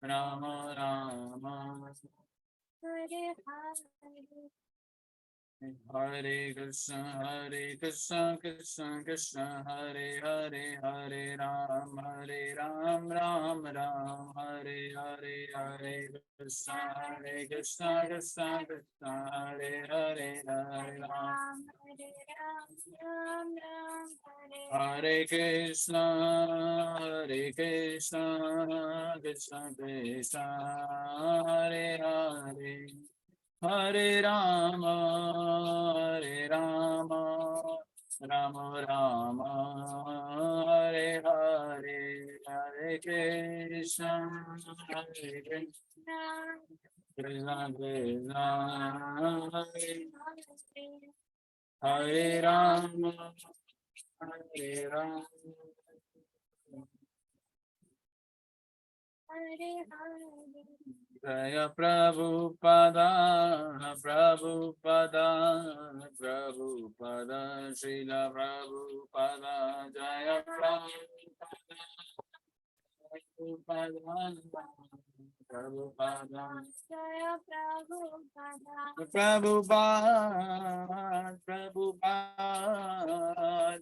राम राम हरे कृष्ण कृष्ण कृष्ण हरे हरे हरे राम राम राम हरे हरे हरे कृष्ण कृष्ण कृष्ण हरे हरे हरे राम हरे कृष्ण कृष्ण कृष्ण हरे हरे हरे राम राम राम हरे हरे हरे कृष्ण कृष्ण कृष्ण हरे राम जय प्रभुपदा प्रभुपदा प्रभुपदा श्रील प्रभुपदा जय प्रभुपदा प्रभुपदा प्रभुपाद प्रभुपाद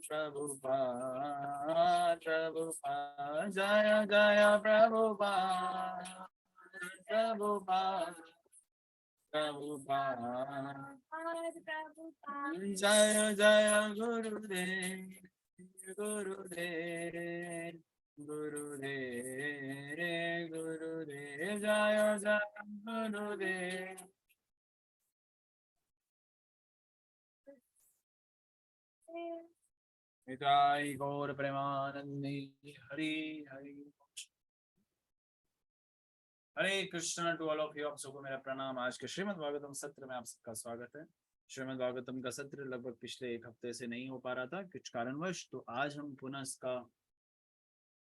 प्रभुपाद प्रभुपाद जय जय प्रभुपाद प्रभुपाद प्रभुपाद जय जय गुरुदेव गुरुदेव गुरुदेव गुरुदेव जय जय गुरुदेव निताई गौर प्रेमानंदी Hari Hari Hare Krishna to all of you. आप सबको मेरा प्रणाम। आज के श्रीमद् भागवतम सत्र में आप सबका स्वागत है। श्रीमद् भागवतम का सत्र लगभग पिछले एक हफ्ते से नहीं हो पा रहा था कुछ कारणवश, तो आज हम पुनः इसका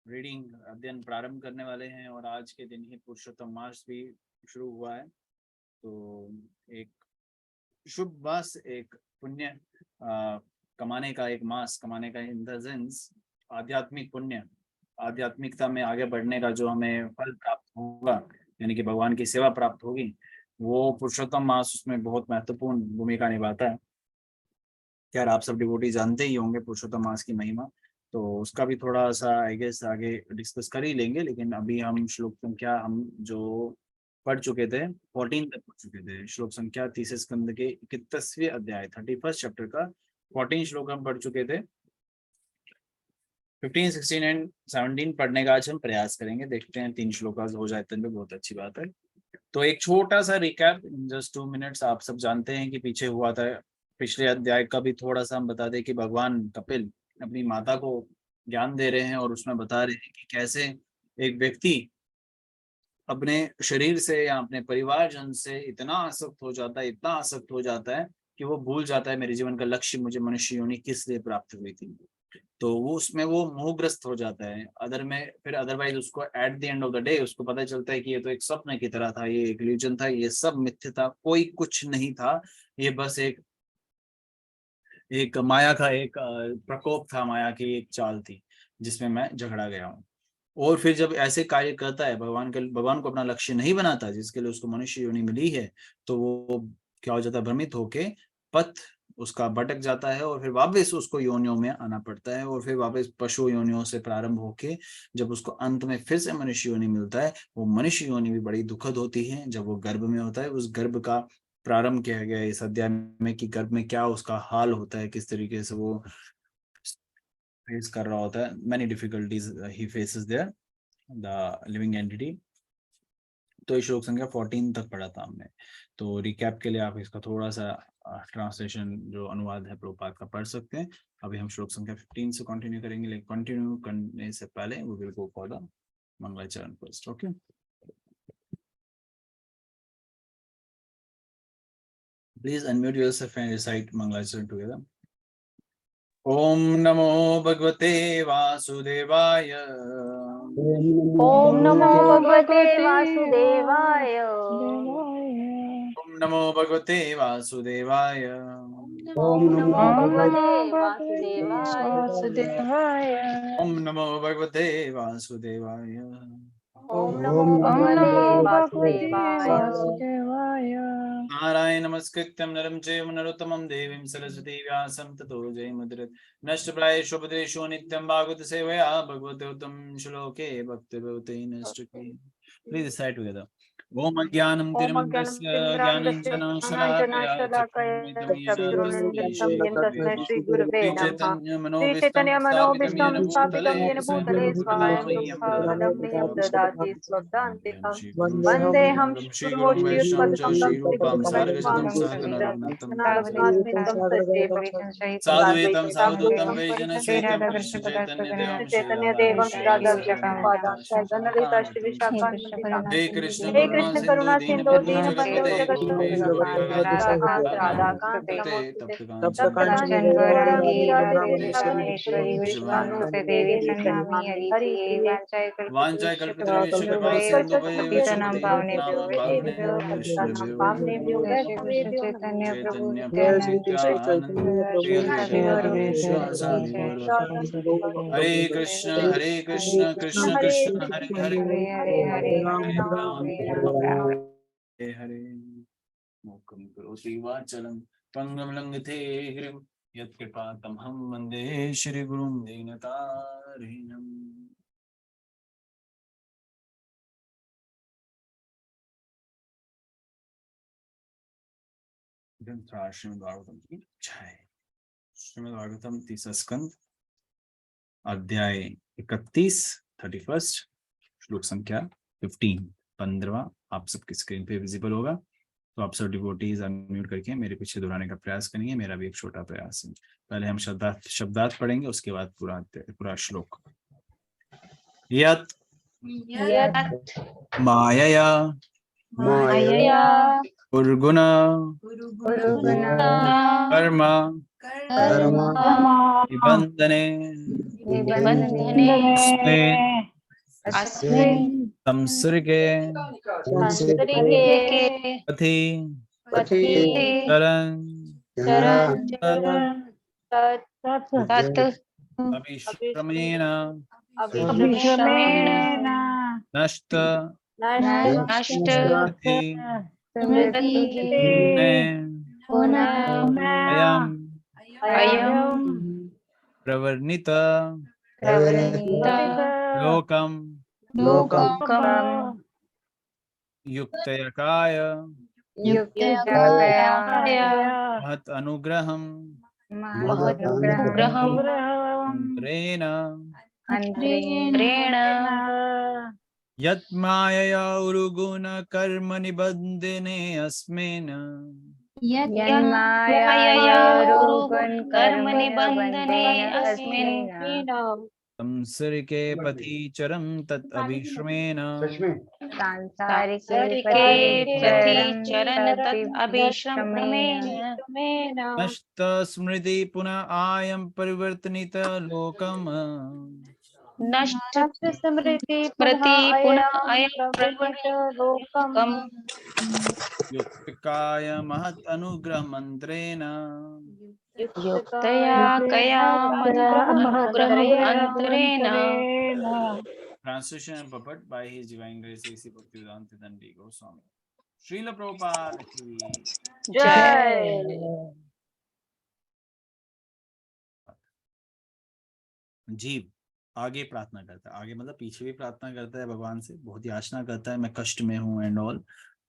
रीडिंग अध्ययन प्रारंभ करने वाले हैं और आज के दिन ही पुरुषोत्तम मास भी शुरू हुआ है। तो एक शुभ मास, एक पुण्य कमाने का एक मास, कमाने का इन द सेंस आध्यात्मिक पुण्य, आध्यात्मिकता में आगे बढ़ने का जो हमें फल प्राप्त होगा, यानी कि भगवान की सेवा प्राप्त होगी, वो पुरुषोत्तम मास उसमें बहुत महत्वपूर्ण भूमिका निभाता है। यार आप सब डिवोटी जानते ही होंगे पुरुषोत्तम मास की महिमा, तो उसका भी थोड़ा सा आई गेस आगे डिस्कस कर ही लेंगे। लेकिन अभी हम श्लोक संख्या हम जो पढ़ चुके थे 14 तक पढ़ चुके थे। श्लोक संख्या 30 स्कंद के 31वें अध्याय 31st चैप्टर का 14 श्लोक हम पढ़ चुके थे। 15, 16 एंड 17 पढ़ने का आज हम प्रयास करेंगे। देखते हैं 3 श्लोक हो जाए तो बहुत अच्छी बात है। तो एक छोटा सा रिकैप, जस्ट 2 मिनट्स। आप सब जानते हैं कि पीछे हुआ था, पिछले अध्याय का भी थोड़ा सा हम बता दें कि भगवान कपिल अपनी माता को ज्ञान दे रहे हैं और उसमें बता रहे हैं कि कैसे एक व्यक्ति अपने शरीर से या अपने परिवारजन से इतना आसक्त हो जाता है, इतना आसक्त हो जाता है कि वो भूल जाता है मेरे जीवन का लक्ष्य, मुझे मनुष्य योनि किस लिए प्राप्त हुई थी। तो वो उसमें वो मोहग्रस्त हो जाता है। फिर अदरवाइज उसको at the end of the day उसको पता चलता है कि ये तो एक स्वप्न की तरह था, ये एक इल्यूजन था, ये सब मिथ्य था, कोई कुछ नहीं था, ये बस एक एक माया का एक प्रकोप था, माया की एक चाल थी जिसमें मैं झगड़ा गया हूँ। और फिर जब ऐसे कार्य करता है, भगवान को अपना लक्ष्य नहीं बनाता जिसके लिए उसको मनुष्य योनि मिली है, तो वो क्या हो जाता है, भ्रमित होके पथ उसका भटक जाता है और फिर वापस उसको योनियों में आना पड़ता है। और फिर वापस पशु योनियों से प्रारंभ होके जब उसको अंत में फिर से मनुष्य योनि मिलता है, वो मनुष्य योनि भी बड़ी दुखद होती है। जब वो गर्भ में होता है, उस गर्भ का प्रारंभ किया गया इस अध्याय में कि गर्भ में क्या उसका हाल होता है, किस तरीके से वो फेस कर रहा होता है। Many difficulties he faces there the living entity. तो ये श्लोक संख्या 14 तक पढ़ा था हमने। तो रिकैप के लिए आप इसका थोड़ा सा ट्रांसलेशन जो अनुवाद है प्रभुपाद का पढ़ सकते हैं। अभी हम श्लोक संख्या 15 से कंटिन्यू करेंगे, लेकिन कंटिन्यू करने से पहले we will go for the mangalacharan first. Okay, please unmute yourself and recite mangalacharan together. ओम नमो भगवते वासुदेवाय। ओम नमो भगवते वासुदेवाय। ओम नमो भगवते वासुदेवाय। ओम नमो भगवते वासुदेवाय। ओम नमो भगवते वासुदेवाय। ओम नमो भगवते वासुदेवाय। नारायण नमस्कृत्यं नरं चैव नरोत्तमं देवीं सरस्वती व्यासं ततो जयमुदीरयेत्। नष्टप्रायेषु उपद्रवेषु नित्यं भागवत सेवया भगवते उत्तम श्लोके भक्तिर्भवते नष्टके। Please recite together. Om Ajnanam ओम अज्ञानं Tirmidasya तिमिरान्धस्य Jnananjana ज्ञानाञ्जनाशलाकया चक्षुरुन्मिलितं येन तस्मै Shalakaya श्रीगुरुवे नमः। Chaitanya श्रीचैतन्य मनोभीष्टं Manobishtam स्थापितं Stapitam येन भूतले स्वयं रूपकमह्यं ददाति स्वपदान्तिकं। वन्देऽहं श्रीगुरुमूर्तियुगपदकमलं श्रीगुरुं वैष्णवं Sadhuetam Sadhutam साधुतं Vaijana Saitam Krishna Chaitanya Devam चैतन्य देवं श्रीराधाकृष्णपादां सगणललिता Hey श्रीविशाखान्वितां। Krishna हे Karuna कृष्ण Sindhu करुणा Sindhu Deenabandhu Deenbandhu Jagapate जगतपते Gopi Gopinath Radha Kant Namaste नमोस्तुते। Taptakancha तप्तकांचन गौरांगी राधे Vrindavaneshwari वृषभानुसुते देवी प्रणमामि हरिप्रिये। Vanchai Kalpataruvisha Kripa Sindhu पतितानां Vaishnaveभ्यो पावनेभ्यो वैष्णवेभ्यो पावनेभ्यो वैष्णवेभ्यो नमो Chaitanya नमः। Prabhu Nityananda Shri Advaita Vishwasadi Gaura Hare Krishna Krishna Krishna Hare Hare Hare Ram Hare Hare Mukam Karoti Vachalam Pangam Langate Hrim Yat Kripatam Ham Vande Shri Gurum Dinatarinam. ग्रंथ श्रीमद् भागवतम की जय। श्रीमद् भागवतम 30वां स्कंद अध्याय 31 31 श्लोक संख्या 15 आप सबकी स्क्रीन पे विजिबल होगा। तो आप सब डिवोटीज अनम्यूट करके मेरे पीछे दोहराने का प्रयास करेंगे। मेरा भी एक छोटा प्रयास है। पहले हम शब्दार्थ पढ़ेंगे, उसके बाद पूरा श्लोक। यत् मायया पुर्गुण कर्म निबंधने संसर्गे पथि चरण अभिश्रमेण नष्ट अयं प्रवर्णित लोकम युक्तयकाय महत् अनुग्रहं अंतरेण यत् मायया उरुगुण कर्म निबंधने अस्मिन् संसर्गे पथि चरं तत् अभिश्रमेण नष्ट स्मृति पुनः आयं परिवर्तनित लोकम् युक्तकाय महत् अनुग्रह मंत्रेण Translation and puppet by His Divine Grace A.C. Bhaktivedanta Dandi Goswami. Srila Prabhupada की जय। जीव आगे प्रार्थना करता है, आगे मतलब पीछे भी प्रार्थना करता है भगवान से, बहुत याचना करता है मैं कष्ट में हूँ एंड ऑल।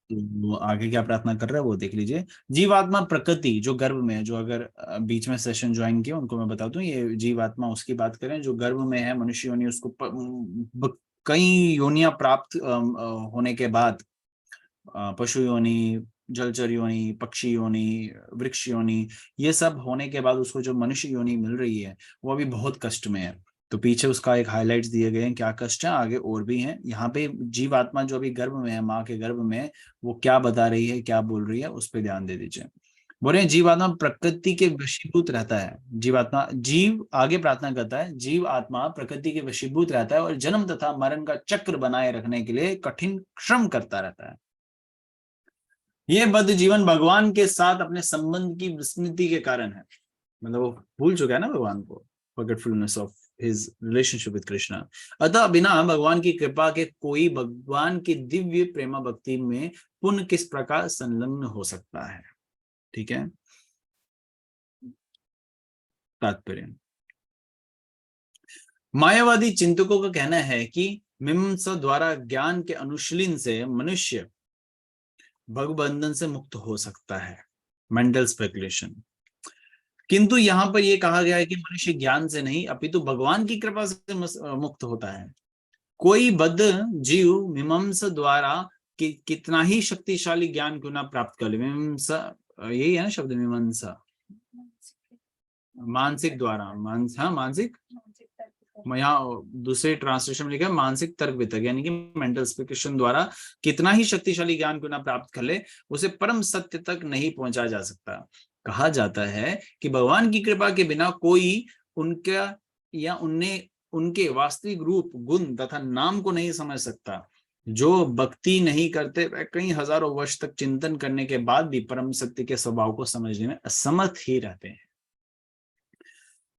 तो आगे क्या प्रार्थना कर रहा है वो देख लीजिए। जीवात्मा प्रकृति जो गर्भ में है, जो अगर बीच में सेशन ज्वाइन किया उनको मैं बता दूं, ये जीवात्मा उसकी बात करें जो गर्भ में है, मनुष्य योनि, उसको कई योनियां प्राप्त होने के बाद, पशु योनि, जलचर योनि, पक्षी योनि, वृक्ष योनि, ये सब होने के बाद उसको जो मनुष्य योनि मिल रही है वो अभी बहुत कष्ट में है। तो पीछे उसका एक हाइलाइट्स दिए गए हैं क्या कष्ट है, आगे और भी हैं। यहाँ पे जीवात्मा जो अभी गर्भ में है, माँ के गर्भ में, वो क्या बता रही है, क्या बोल रही है, उस पर ध्यान दे दीजिए। बोल रहे जीवात्मा प्रकृति के वशीभूत रहता है। जीवात्मा, जीव आगे प्रार्थना करता है, जीव आत्मा प्रकृति के वशीभूत रहता है और जन्म तथा मरण का चक्र बनाए रखने के लिए कठिन श्रम करता रहता है। ये बद्ध जीवन भगवान के साथ अपने संबंध की विस्मृति के कारण है। मतलब वो भूल चुका है ना भगवान को, forgetfulness of his relationship with Krishna. अतः बिना भगवान की कृपा के कोई भगवान की दिव्य प्रेमा भक्ति में पुनः किस प्रकार संलग्न हो सकता है। ठीक है, तात्पर्य। मायावादी चिंतकों का कहना है कि मीमांसा द्वारा ज्ञान के अनुशीलन से मनुष्य भवबंधन से मुक्त हो सकता है, मेंटल स्पेकुलेशन। किंतु यहाँ पर यह कहा गया है कि मनुष्य ज्ञान से नहीं अपितु भगवान की कृपा से मुक्त होता है। कोई बद्ध जीव मीमांसा द्वारा कितना ही शक्तिशाली ज्ञान क्यों ना प्राप्त कर ले, मीमांसा यही है ना शब्द, मीमांसा मानसिक द्वारा, मानसिक, यहाँ दूसरे ट्रांसलेशन में लिखा है मानसिक तर्क वितर्क, यानी कि मेंटल स्पेकुलेशन द्वारा कितना ही शक्तिशाली ज्ञान क्यों ना प्राप्त कर ले, उसे परम सत्य तक नहीं पहुंचा जा सकता। कहा जाता है कि भगवान की कृपा के बिना कोई उनका या उनके वास्तविक रूप, गुण तथा नाम को नहीं समझ सकता। जो भक्ति नहीं करते वह कई हजारों वर्ष तक चिंतन करने के बाद भी परम सत्य के स्वभाव को समझने में असमर्थ ही रहते हैं।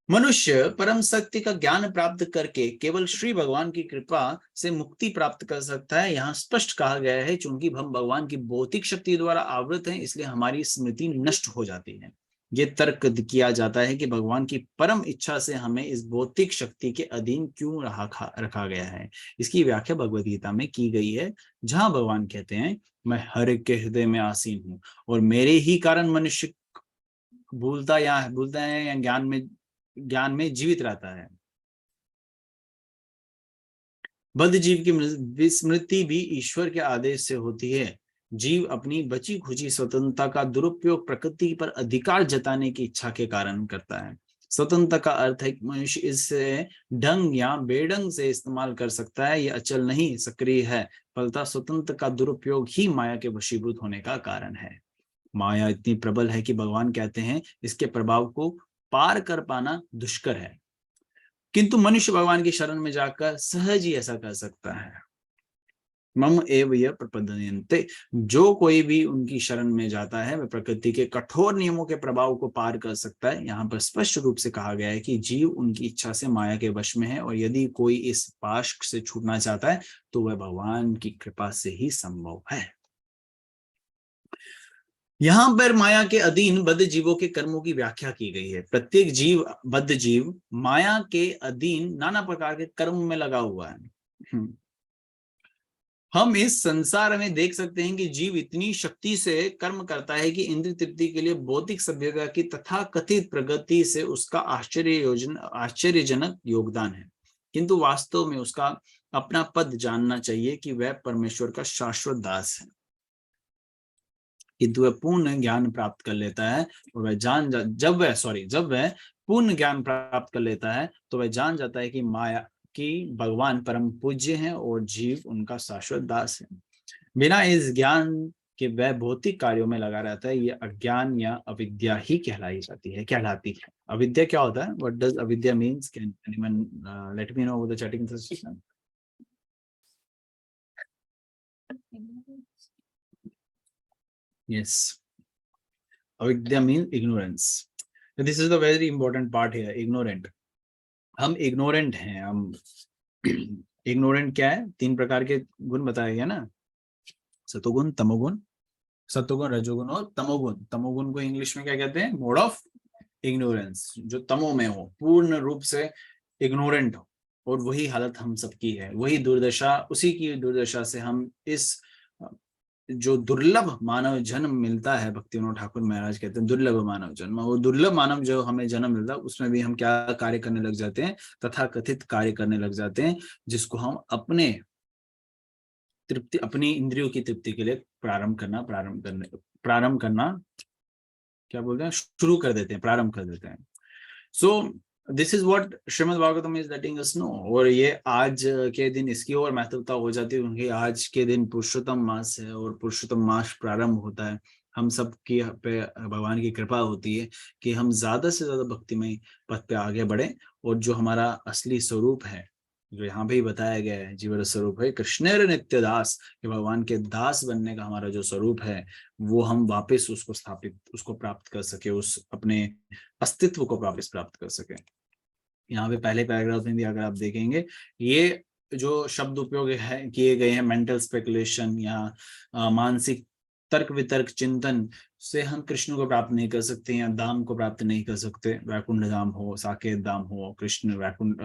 मनुष्य परम सत्य का ज्ञान प्राप्त करके केवल श्री भगवान की कृपा से मुक्ति प्राप्त कर सकता है। यहाँ स्पष्ट कहा गया है, चूंकि हम भगवान की भौतिक शक्ति द्वारा आवृत हैं, इसलिए हमारी स्मृति नष्ट हो जाती है। ये तर्क किया जाता है कि भगवान की परम इच्छा से हमें इस भौतिक शक्ति के अधीन क्यों रखा गया है। इसकी व्याख्या भगवद गीता में की गई है, जहां भगवान कहते हैं, मैं हर एक के हृदय में आसीन हूँ और मेरे ही कारण मनुष्य भूलता है या ज्ञान में जीवित रहता है। बद्ध जीव की विस्मृति भी ईश्वर के आदेश से होती है। जीव अपनी बची खुची स्वतंत्रता का दुरुपयोग प्रकृति पर अधिकार जताने की इच्छा के कारण करता है। स्वतंत्रता का अर्थ है कि मनुष्य इसे ढंग या बेढंग से इस्तेमाल कर सकता है। यह अचल नहीं, सक्रिय है। फलतः स्वतंत्र का दुरुपयोग ही माया के वशीभूत होने का कारण है। माया इतनी प्रबल है कि भगवान कहते हैं इसके प्रभाव को पार कर पाना दुष्कर है, किंतु मनुष्य भगवान की शरण में जाकर सहज ही ऐसा कर सकता है। मम एव यः प्रपद्यन्ते, जो कोई भी उनकी शरण में जाता है वह प्रकृति के कठोर नियमों के प्रभाव को पार कर सकता है। यहाँ पर स्पष्ट रूप से कहा गया है कि जीव उनकी इच्छा से माया के वश में है, और यदि कोई इस पाश से छूटना चाहता है तो वह भगवान की कृपा से ही संभव है। यहाँ पर माया के अधीन बद्ध जीवों के कर्मों की व्याख्या की गई है। प्रत्येक बद्ध जीव माया के अधीन नाना प्रकार के कर्म में लगा हुआ है। हम इस संसार में देख सकते हैं कि जीव इतनी शक्ति से कर्म करता है कि इंद्रिय तृप्ति के लिए भौतिक सभ्यता की तथाकथित प्रगति से उसका आश्चर्यजनक योगदान है, किंतु वास्तव में उसका अपना पद जानना चाहिए कि वह परमेश्वर का शाश्वत दास है। किंतु वह पूर्ण ज्ञान प्राप्त कर लेता है और वह जब वह पूर्ण ज्ञान प्राप्त कर लेता है तो वह जान जाता है कि माया कि भगवान परम पूज्य हैं और जीव उनका शाश्वत दास है। बिना इस ज्ञान के वह भौतिक कार्यों में लगा रहता है। ये अज्ञान या अविद्या ही कहलाती है। अविद्या क्या होता है? व्हाट डज अविद्या means? Can anyone late me know over the chatting session? Yes, avidya means ignorance. This is the very important part here. Ignorant. हम ignorant हैं। हम ignorant क्या है? 3 प्रकार के गुण बताया गया ना, सतोगुण, तमोगुण, सतोगुण, रजोगुण और तमोगुण। तमोगुण को इंग्लिश में क्या कहते हैं? Mode of ignorance. जो तमो में हो, पूर्ण रूप से इग्नोरेंट हो, और वही हालत हम सबकी है। वही दुर्दशा, उसी की दुर्दशा से हम इस जो दुर्लभ मानव जन्म मिलता है, भक्तिविनोद ठाकुर महाराज कहते हैं दुर्लभ मानव जन्म, वो दुर्लभ मानव जो हमें जन्म मिलता है उसमें भी हम क्या कार्य करने लग जाते हैं? तथाकथित कार्य करने लग जाते हैं, जिसको हम अपनी इंद्रियों की तृप्ति के लिए प्रारंभ करना क्या बोलते हैं? शुरू कर देते हैं, प्रारंभ कर देते हैं। So this is what Shrimad Bhagavatam is letting us know. और ये आज के दिन इसकी और महत्वता हो जाती है, क्योंकि आज के दिन पुरुषोत्तम मास है और पुरुषोत्तम मास प्रारंभ होता है। हम सब की पे भगवान की कृपा होती है कि हम ज्यादा से ज्यादा भक्तिमय पथ पे आगे बढ़े, और जो हमारा असली स्वरूप है, जो यहाँ पे ही बताया गया है, जीवन स्वरूप है कृष्णेर नित्य दास, कि भगवान के दास बनने का हमारा जो स्वरूप है, वो हम वापस उसको प्राप्त कर सके, उस अपने अस्तित्व को वापस प्राप्त कर सके। यहाँ पे पहले पैराग्राफ में भी अगर आप देखेंगे, ये जो शब्द उपयोग है किए गए हैं, मेंटल स्पेकुलेशन या मानसिक तर्क वितर्क चिंतन से हम कृष्ण को प्राप्त नहीं कर सकते, या धाम को प्राप्त नहीं कर सकते। वैकुंठ धाम हो, साकेत धाम हो, कृष्ण वैकुंठ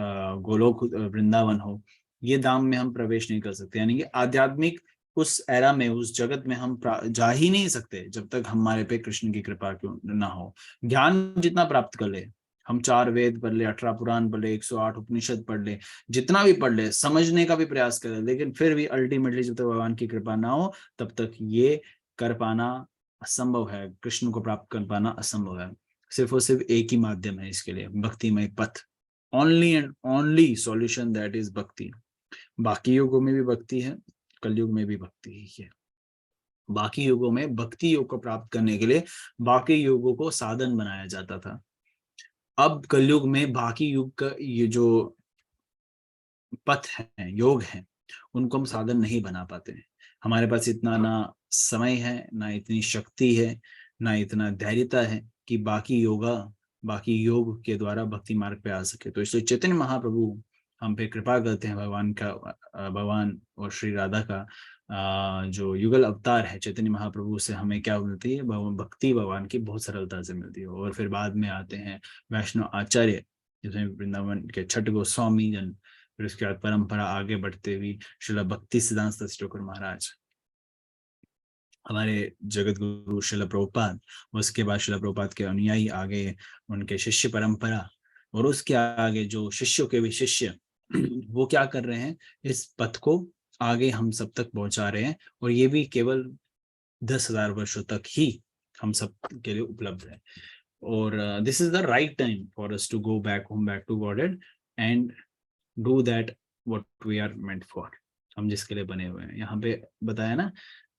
गोलोक वृंदावन हो, ये धाम में हम प्रवेश नहीं कर सकते। यानी कि आध्यात्मिक उस एरा में, उस जगत में हम जा ही नहीं सकते जब तक हमारे पे कृष्ण की कृपा क्यों ना हो। ज्ञान जितना प्राप्त कर ले, हम 4 वेद पढ़ ले, 18 पुराण पढ़ ले, 108 उपनिषद पढ़ ले, जितना भी पढ़ ले, समझने का भी प्रयास करें, लेकिन फिर भी अल्टीमेटली जब तक भगवान की कृपा ना हो तब तक ये कर पाना असंभव है, कृष्ण को प्राप्त कर पाना असंभव है। सिर्फ और सिर्फ एक ही माध्यम है इसके लिए, भक्तिमय पथ। Only and only solution that is भक्ति। बाकी युगों में भी भक्ति है, कलयुग में भी भक्ति ही है। बाकी युगों में भक्ति योग को प्राप्त करने के लिए बाकी युगों को साधन बनाया जाता था। अब कलयुग में बाकी युग का ये जो पथ है, योग है, उनको हम साधन नहीं बना पाते हैं। हमारे पास इतना ना समय है, ना इतनी शक्ति है, ना इतना धैर्यता है कि बाकी योग के द्वारा भक्ति मार्ग पे आ सके। तो इसलिए चैतन्य महाप्रभु हम पे कृपा करते हैं। भगवान और श्री राधा का जो युगल अवतार है चैतन्य महाप्रभु से हमें क्या मिलती है, भक्ति भगवान की बहुत सरलता से मिलती है। और फिर बाद में आते हैं वैष्णव आचार्य, जिसमें वृंदावन के छठ गोस्वामी जन, फिर उसके बाद परंपरा आगे बढ़ते हुई श्रील भक्ति सिद्धांत सरस्वती ठाकुर महाराज, हमारे जगत गुरु श्रील प्रभुपाद, उसके बाद श्रील प्रभुपाद के अनुयायी आगे, उनके शिष्य परंपरा, और उसके आगे जो शिष्यों के भी शिष्य, वो क्या कर रहे हैं, इस पथ को आगे हम सब तक पहुंचा रहे हैं। और ये भी केवल 10,000 वर्षों तक ही हम सब के लिए उपलब्ध है। और this is the right time for us to go back home, back to godhead, and do that what we are meant for, हम जिसके लिए बने हुए हैं। यहाँ पे बताया ना,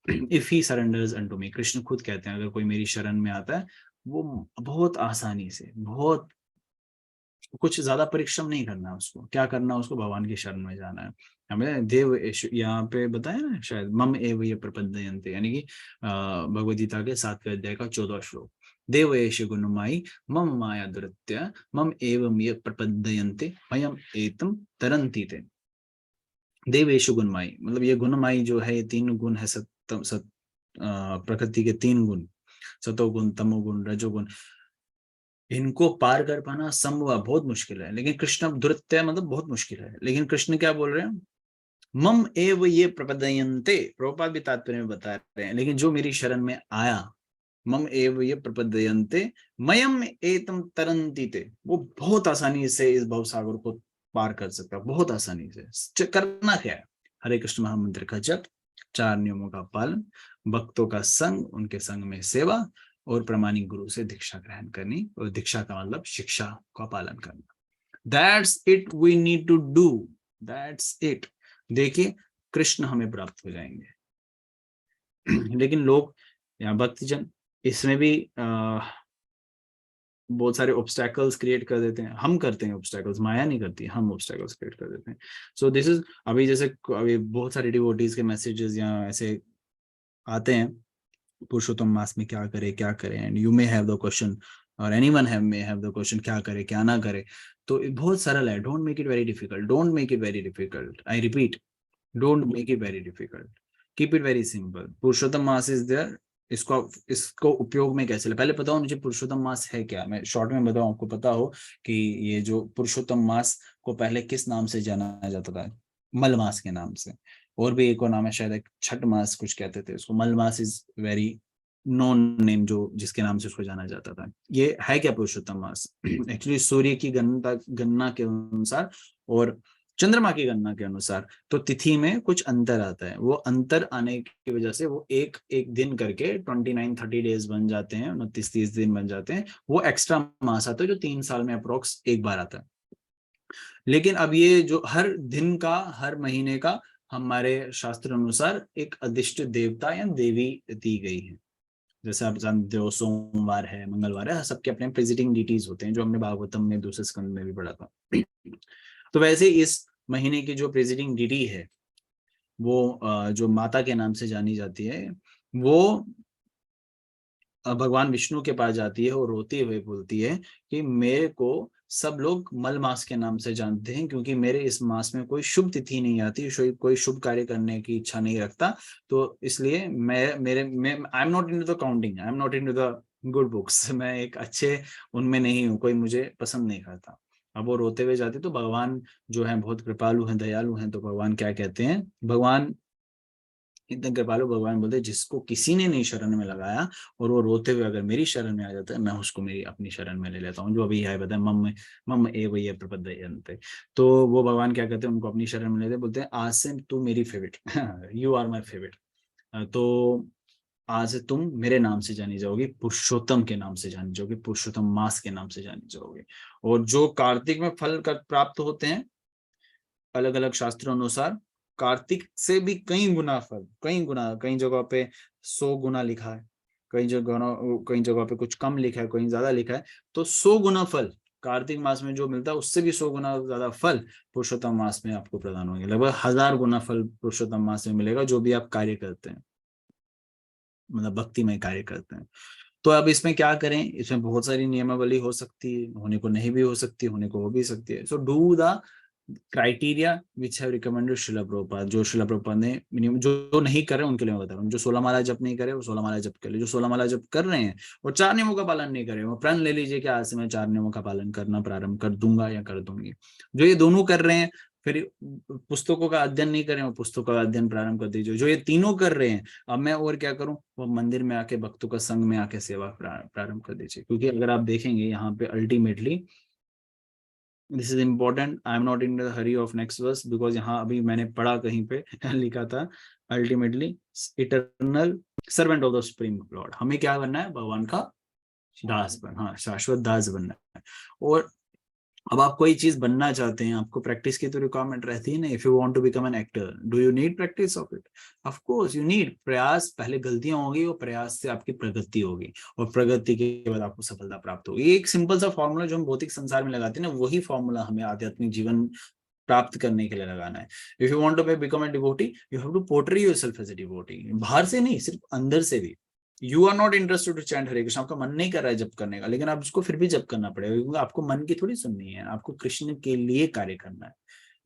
इफ ही सरेंडर्स अनटू मी, कृष्ण खुद कहते हैं अगर कोई मेरी शरण में आता है, वो बहुत आसानी से, बहुत कुछ ज्यादा परिश्रम नहीं करना उसको, क्या करना उसको, भगवान की शरण में जाना है। हमें देव यहाँ पे बताया ना शायद, मम एव ये प्रपद्यन्ते, यानी कि भगवद गीता के 7वें अध्याय का 14वां श्लोक, देव एष गुणमाई मम माया दुरत्य मम एवं ये प्रपद्यन्ते मयम एतम तरन्ति ते। देवेशु गुणमाई, मतलब ये गुणमाई जो है, ये 3 गुण है, प्रकृति के 3 गुण, सतोगुण, तमोगुण, रजोगुण, इनको पार कर पाना संभव बहुत मुश्किल है। लेकिन कृष्ण दुरत्य मतलब बहुत मुश्किल है, लेकिन कृष्ण क्या बोल रहे हैं, मम एव ये प्रपदयन्ते, प्रभुपाद भी तात्पर्य में बता रहे हैं, लेकिन जो मेरी शरण में आया, मम एव ये प्रपदयन्ते मयम एतम तरन्ति ते, वो बहुत आसानी से इस भवसागर को पार कर सकता है, बहुत आसानी से। करना क्या है, हरे कृष्ण महामंत्र का जप, 4 नियमों का पालन, भक्तों का संग, उनके संग में सेवा, और प्रामाणिक गुरु से दीक्षा ग्रहण करनी, और दीक्षा का मतलब शिक्षा का पालन करना। That's it we need to do, that's it. देखिए कृष्ण हमें प्राप्त हो जाएंगे। लेकिन लोग या भक्तजन इसमें भी बहुत सारे ऑब्स्टैकल्स क्रिएट कर देते हैं। हम करते हैं ऑब्स्टैकल्स, माया नहीं करती, हम ऑब्स्टैकल्स क्रिएट कर देते हैं। सो दिस इज, अभी जैसे अभी बहुत सारे डिवोटीज के मैसेजेस या ऐसे आते हैं, पुरुषोत्तम मास में क्या करे क्या करे, and you may have the question, और anyone may have the question, क्या करे क्या ना करे। तो बहुत सरल है, don't make it very difficult, don't make it very difficult, I repeat, don't make it very difficult, keep it very simple. Purushottam Maas is there, इसको उपयोग में कैसे ले, पहले बताओ मुझे पुरुषोत्तम मास है क्या, मैं शॉर्ट में बताऊं, आपको पता हो कि ये जो पुरुषोत्तम मास को पहले किस नाम से जाना जाता था, मल मास के नाम से, और भी एक और नाम है शायद, एक छठ मास कुछ कहते थे उसको, मल mass is very non name जो जिसके नाम से उसको जाना जाता था। ये है क्या पुरुषोत्तम मास, एक्चुअली सूर्य की गणना के अनुसार और चंद्रमा की गणना के अनुसार तो तिथि में कुछ अंतर आता है, वो अंतर आने की वजह से वो एक एक दिन करके 29-30 डेज बन जाते हैं, 29-30 दिन बन जाते हैं, वो एक्स्ट्रा मास आता है जो 3 साल में अप्रोक्स एक बार आता है। लेकिन अब ये जो हर दिन का, हर महीने का हमारे शास्त्र अनुसार एक अधिष्ट देवता या देवी दी गई है। जैसे आप जानते हो सोमवार है, मंगलवार है, सबके अपने प्रेसिडिंग डिटीज होते हैं, जो हमने भागवतम में दूसरे स्कंद में भी पढ़ा था। तो वैसे इस महीने की जो प्रेसिडिंग डिटी है, वो जो माता के नाम से जानी जाती है, वो भगवान विष्णु के पास जाती है और रोते हुए बोलती है कि मेरे को सब लोग मल मास के नाम से जानते हैं, क्योंकि मेरे इस मास में कोई शुभ तिथि नहीं आती, कोई शुभ कार्य करने की इच्छा नहीं रखता, तो इसलिए मैं आई am not into the counting, I am not into the good books, मैं एक अच्छे उनमें नहीं हूँ, कोई मुझे पसंद नहीं करता। अब वो रोते हुए जाते तो भगवान जो है बहुत कृपालु हैं, दयालु हैं, तो भगवान क्या कहते हैं, भगवान इतने कृपालु भगवान बोलते जिसको किसी ने नहीं शरण में लगाया और वो रोते हुए अगर मेरी शरण में आ जाता है, मैं उसको मेरी अपनी शरण में ले लेता हूँ, जो अभी है बताए मम एव प्रपद्यन्ते। तो वो भगवान क्या कहते हैं, उनको अपनी शरण में लेते, बोलते हैं आज से तू मेरी favourite, you are my favourite, तो आज से तुम मेरे नाम से जानी जाओगी, पुरुषोत्तम के नाम से जानी जाओगी, पुरुषोत्तम मास के नाम से जानी जाओगे। और जो कार्तिक में फल कर प्राप्त होते हैं अलग अलग शास्त्रों अनुसार, कार्तिक से भी कई गुना फल, कई जगह पे 100 गुना लिखा है, कई जगह पे कुछ कम लिखा है, कहीं ज्यादा लिखा है, तो 100 गुना फल कार्तिक मास में जो मिलता है उससे भी 100 गुना ज्यादा फल पुरुषोत्तम मास में आपको प्रदान होंगे। लगभग 1000 गुना फल पुरुषोत्तम मास में मिलेगा, जो भी आप कार्य करते हैं, मतलब भक्तिमय कार्य करते हैं। तो अब इसमें क्या करें, इसमें बहुत सारी नियमावली हो सकती है, होने को नहीं भी हो सकती, होने को हो भी सकती है। So do the criteria which have recommended शिला प्रभुपाद, जो शिला प्रभुपाद ने मिनिमम, जो नहीं कर रहे उनके लिए मैं बता रहा हूँ, जो 16 माला जप नहीं करे वो 16 माला जप कर ले, जो 16 माला जप कर रहे हैं और 4 नियमों का पालन नहीं कर रहे, वो प्रण ले लीजिए कि आज से मैं 4 नियमों का पालन करना प्रारंभ कर दूंगा या कर दूंगी। जो ये दोनों कर रहे हैं, फिर पुस्तकों का अध्ययन नहीं करें, वो पुस्तकों का अध्ययन प्रारंभ कर दीजिए। जो ये तीनों कर रहे हैं, अब मैं और क्या करूं, वो मंदिर में आके भक्तों का संग में आके सेवा प्रारंभ कर दीजिए। क्योंकि अगर आप देखेंगे यहाँ पे ultimately this is important, I am not in the hurry of next verse, because यहाँ अभी मैंने पढ़ा कहीं पे लिखा था ultimately eternal servant of the supreme lord, हमें क्या बनना है, भगवान का दास बनना, हाँ शाश्वत दास बनना है। और अब आप कोई चीज बनना चाहते हैं, आपको प्रैक्टिस की तो रिक्वायरमेंट रहती है ना। If you want to become an actor, do you need practice of it? Of course you need. प्रयास, पहले गलतियां होगी और प्रयास से आपकी प्रगति होगी, और प्रगति के बाद आपको सफलता प्राप्त होगी। ये एक सिंपल सा फॉर्मूला जो हम भौतिक संसार में लगाते हैं ना, वही फॉर्मूला हमें आध्यात्मिक जीवन प्राप्त करने के लिए लगाना है। If you want to become a devotee, you have to portray yourself as a devotee, बाहर से नहीं, सिर्फ अंदर से भी। You are not interested to chant Hare Krishna, आपका मन नहीं कर रहा है जप करने का, लेकिन आप उसको फिर भी जप करना पड़ेगा, क्योंकि आपको मन की थोड़ी सुननी है, आपको कृष्ण के लिए कार्य करना है।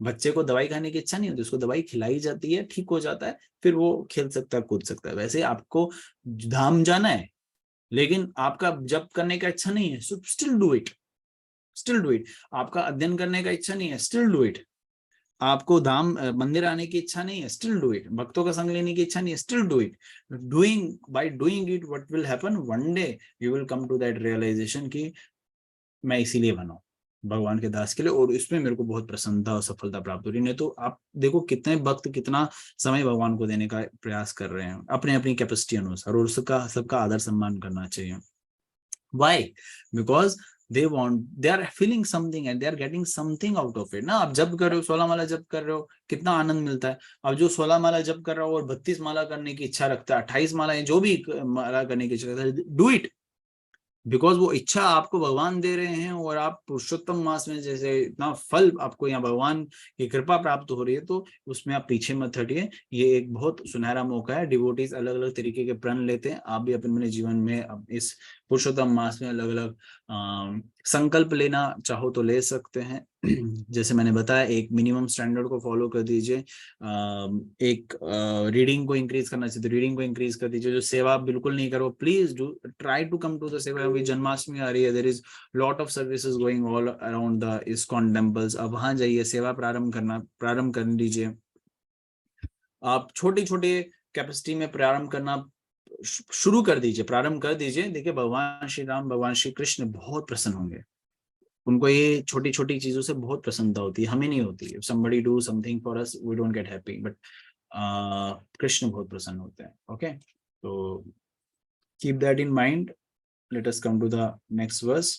बच्चे को दवाई खाने की इच्छा नहीं होती, उसको दवाई खिलाई जाती है, ठीक हो जाता है, फिर वो खेल सकता है, कूद सकता है। वैसे आपको धाम जाना है, लेकिन आपका जप करने का इच्छा नहीं है, so still do it, still do it. आपका अध्ययन करने का इच्छा नहीं है, स्टिल डू इट। आपको धाम मंदिर आने की इच्छा नहीं है, स्टिल डू इट। भक्तों का संग लेने की इच्छा नहीं है, still do it. Doing, by doing it what will happen, one day you will come to that realization कि मैं इसीलिए बना हूं, भगवान के दास के लिए, और इसमें मेरे को बहुत प्रसन्नता और सफलता प्राप्त हो रही। नहीं तो आप देखो कितने भक्त कितना समय भगवान को देने का प्रयास कर रहे हैं अपने अपनी कैपेसिटी अनुसार, और उसका सबका आदर सम्मान करना चाहिए। Why? Because they are feeling something and they are getting something out of it ना। आप जब कर रहे हो, 16 माला जब कर रहे हो, कितना आनंद मिलता है। अब जो 16 माला जब कर रहा हो और 32 माला करने की इच्छा रखता है, 28 माला जो भी माला करने की इच्छा रखता है, डू इट। बिकॉज वो इच्छा आपको भगवान दे रहे हैं, और आप पुरुषोत्तम मास में जैसे इतना फल आपको यहाँ भगवान की कृपा प्राप्त हो रही है, तो उसमें आप पीछे मत हटिए। ये एक बहुत सुनहरा मौका है। डिवोटीज अलग अलग तरीके के प्रण लेते हैं, आप भी अपने जीवन में अब इस पुरुषोत्तम मास में अलग अलग संकल्प लेना चाहो तो ले सकते हैं। जैसे मैंने बताया, एक मिनिमम स्टैंडर्ड को फॉलो कर दीजिए। एक रीडिंग को इंक्रीज करना चाहिए तो रीडिंग को इंक्रीज कर दीजिए। जो सेवा बिल्कुल नहीं करो, please do try to come to the सेवा। अभी जन्माष्टमी आ रही है, there is lot of services going all around the ISKCON temples. अब वहां जाइए, सेवा प्रारंभ कर दीजिए। आप छोटे छोटे कैपेसिटी में प्रारंभ करना शुरू कर दीजिए, प्रारंभ कर दीजिए। देखिए भगवान श्री राम, भगवान श्री कृष्ण बहुत प्रसन्न होंगे, उनको ये छोटी छोटी चीजों से बहुत प्रसन्नता होती है, हमें नहीं होती। If somebody do something for us, we don't get happy, but Krishna बहुत प्रसन्न होते हैं। ओके, तो keep that in mind. Let us come to the next verse.